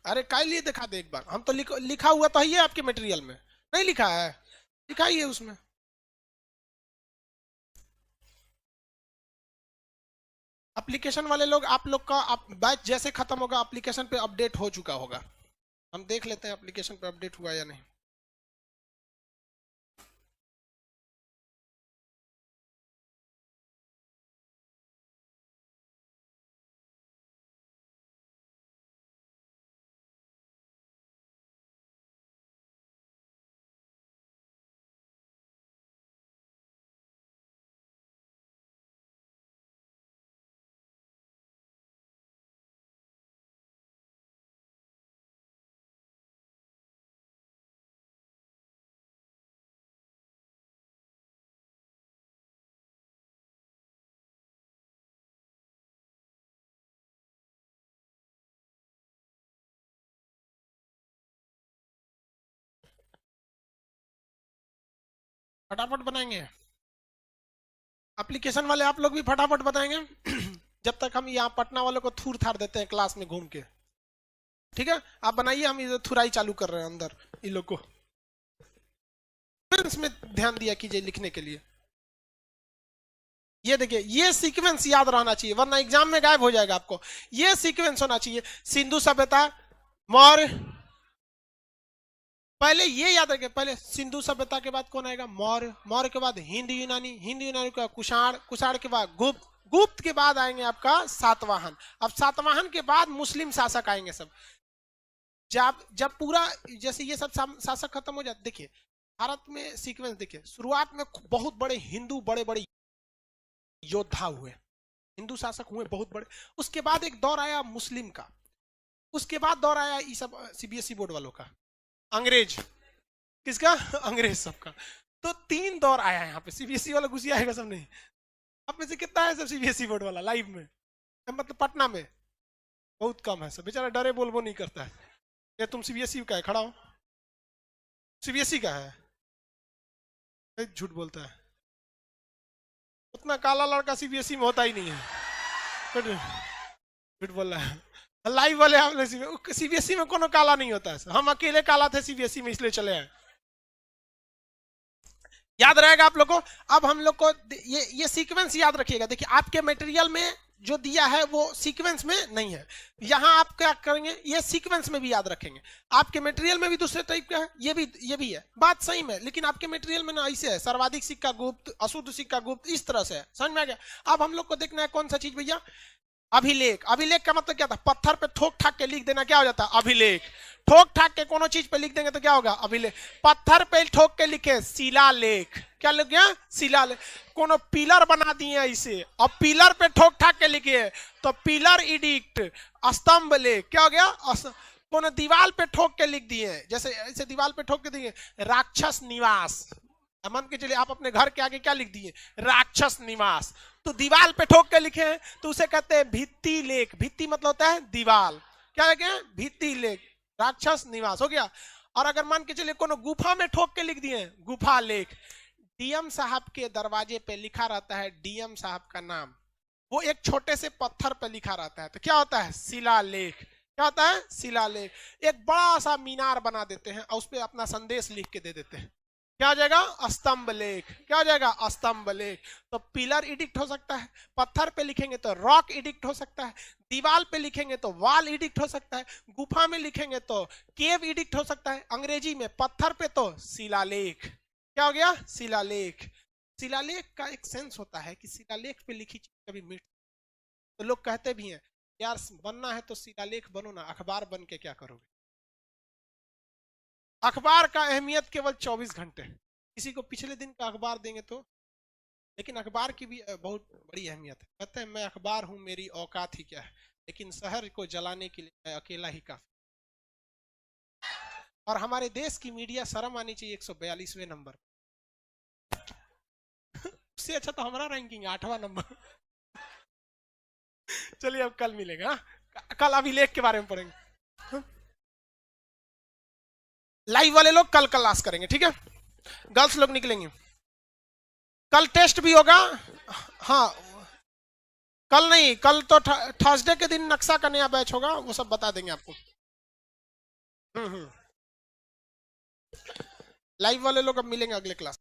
अरे काय लिए दिखा दे एक बार, हम तो लिखा हुआ तो है आपके मटेरियल में, नहीं लिखा है, दिखाइए उसमें। एप्लीकेशन वाले लोग, आप लोग का बैच जैसे खत्म होगा एप्लीकेशन पे अपडेट हो चुका होगा, हम देख लेते हैं एप्लीकेशन पे अपडेट हुआ या नहीं। फटाफट बनाएंगे एप्लीकेशन वाले, आप लोग भी फटाफट बताएंगे। जब तक हम यहाँ पटना वालों को थूर थार देते हैं क्लास में घूम के, ठीक है, आप बनाइए, हम इधर थुराई चालू कर रहे हैं अंदर इन लोग को। में ध्यान दिया कीजिए लिखने के लिए। ये देखिए, ये सीक्वेंस याद रहना चाहिए, वरना एग्जाम में गायब हो जाएगा आपको। ये सीक्वेंस होना चाहिए, सिंधु सभ्यता, मौर्य, पहले ये याद रखें, पहले सिंधु सभ्यता के बाद कौन आएगा, मौर्य, मौर्य के बाद हिंद यूनानी, हिंद यूनानी के बाद कुषाण, कुषाण के बाद गुप्त, गुप्त के बाद आएंगे आपका सातवाहन। अब सातवाहन के बाद मुस्लिम शासक आएंगे सब। जब जब पूरा जैसे ये सब शासक खत्म हो जाते, देखिए भारत में सीक्वेंस देखिए, शुरुआत में बहुत बड़े हिंदू बड़े बड़े योद्धा हुए, हिंदू शासक हुए बहुत बड़े। उसके बाद एक दौर आया मुस्लिम का, उसके बाद दौर आया ये सब सीबीएसई बोर्ड वालों का, अंग्रेज, किसका? अंग्रेज सबका। तो 3 दौर आया यहाँ पे। सीबीएसई वाला घुसी आएगा सब नहीं। आप में से कितना है सब सीबीएसई बोर्ड वाला लाइव में? मतलब पटना में बहुत कम है सब, बेचारा डरे बोलबो नहीं करता है। ये तुम सीबीएसई का है, खड़ा हो, सीबीएसई का है, झूठ बोलता है। उतना काला लड़का सीबीएसई में होता ही नहीं है, झूठ बोल रहा है। लाइव वाले हम सीबीएसई में कोनो काला नहीं होता है, हम अकेले काला थे सीबीएसई में, इसलिए चले आए। याद रहेगा आप लोग को। अब हम लोग को ये सीक्वेंस याद रखिएगा। देखिए आपके मटेरियल में जो दिया है वो सीक्वेंस में नहीं है, यहां आप क्या करेंगे, ये सीक्वेंस में भी याद रखेंगे। आपके मटेरियल में भी दूसरे टाइप का है, ये भी है, बात सही में, लेकिन आपके मटेरियल में ना ऐसे है, सर्वाधिक सिक्का गुप्त, अशुद्ध सिक्का गुप्त, इस तरह से है। समझ में आ गया? अब हम लोग को देखना है कौन सा चीज भैया, अभिलेख। अभिलेख का मतलब क्या था? पत्थर पे ठोक ठाक के लिख देना, क्या हो जाता? अभिलेख। ठोक ठाक के कोनो चीज पे लिख देंगे तो क्या होगा? अभिलेख। पत्थर पे ठोक के लिखे शिलालेख, क्या लिख गया? शिलालेख। कोनो पिलर बना दिए इसे, अब पिलर पे ठोक ठाक के लिखे तो पिलर इडिक्ट, स्तंभ लेख, क्या हो गया? कोनो दीवार पे ठोक के लिख दिए, जैसे ऐसे दीवार पे ठोक के दिए राक्षस निवास, मान के चलिए आप अपने घर के आगे क्या लिख दिए? राक्षस निवास। तो दीवार पे ठोक के लिखे हैं तो उसे कहते हैं भित्ति लेख। भित्ति मतलब होता है दीवार, क्या लिखे हैं? भित्ति लेख, राक्षस निवास हो गया। और अगर मान के चलिए कोनो गुफा में ठोक के लिख दिए गुफा लेख। डीएम साहब के दरवाजे पे लिखा रहता है डीएम साहब का नाम, वो एक छोटे से पत्थर पे लिखा रहता है, तो क्या होता है? शिलालेख। क्या होता है? शिलालेख। एक बड़ा सा मीनार बना देते हैं और उस पर अपना संदेश लिख के दे देते हैं, क्या हो जाएगा? स्तंभ लेख। क्या हो जाएगा? स्तंभ लेख। तो पिलर इडिक्ट हो सकता है, पत्थर पे लिखेंगे तो रॉक इडिक्ट हो सकता है, दीवार पे लिखेंगे तो वॉल इडिक्ट हो सकता है, गुफा में लिखेंगे तो केव इडिक्ट हो सकता है, अंग्रेजी में पत्थर पे तो शिलालेख। क्या हो गया? शिलालेख। शिलालेख का एक सेंस होता है कि शिलालेख पे लिखी चीज कभी मिट, तो लोग कहते भी हैं यार बनना है तो शिलालेख बनो ना, अखबार बन के क्या करोगे? अखबार का अहमियत केवल 24 घंटे। किसी को पिछले दिन का अखबार देंगे तो, लेकिन अखबार की भी बहुत बड़ी अहमियत है। कहते हैं मैं अखबार हूं, मेरी औकात ही क्या है, लेकिन शहर को जलाने के लिए मैं अकेला ही काफी। और हमारे देश की मीडिया शर्म आनी चाहिए 142वें नंबर। उससे अच्छा तो हमारा रैंकिंग 8वां नंबर। चलिए अब कल मिलेगा, कल अभिलेख के बारे में पढ़ेंगे। लाइव वाले लोग कल क्लास करेंगे, ठीक है? गर्ल्स लोग निकलेंगे, कल टेस्ट भी होगा। हाँ कल नहीं, कल तो थर्सडे के दिन नक्शा का नया बैच होगा, वो सब बता देंगे आपको। लाइव वाले लोग अब मिलेंगे अगले क्लास।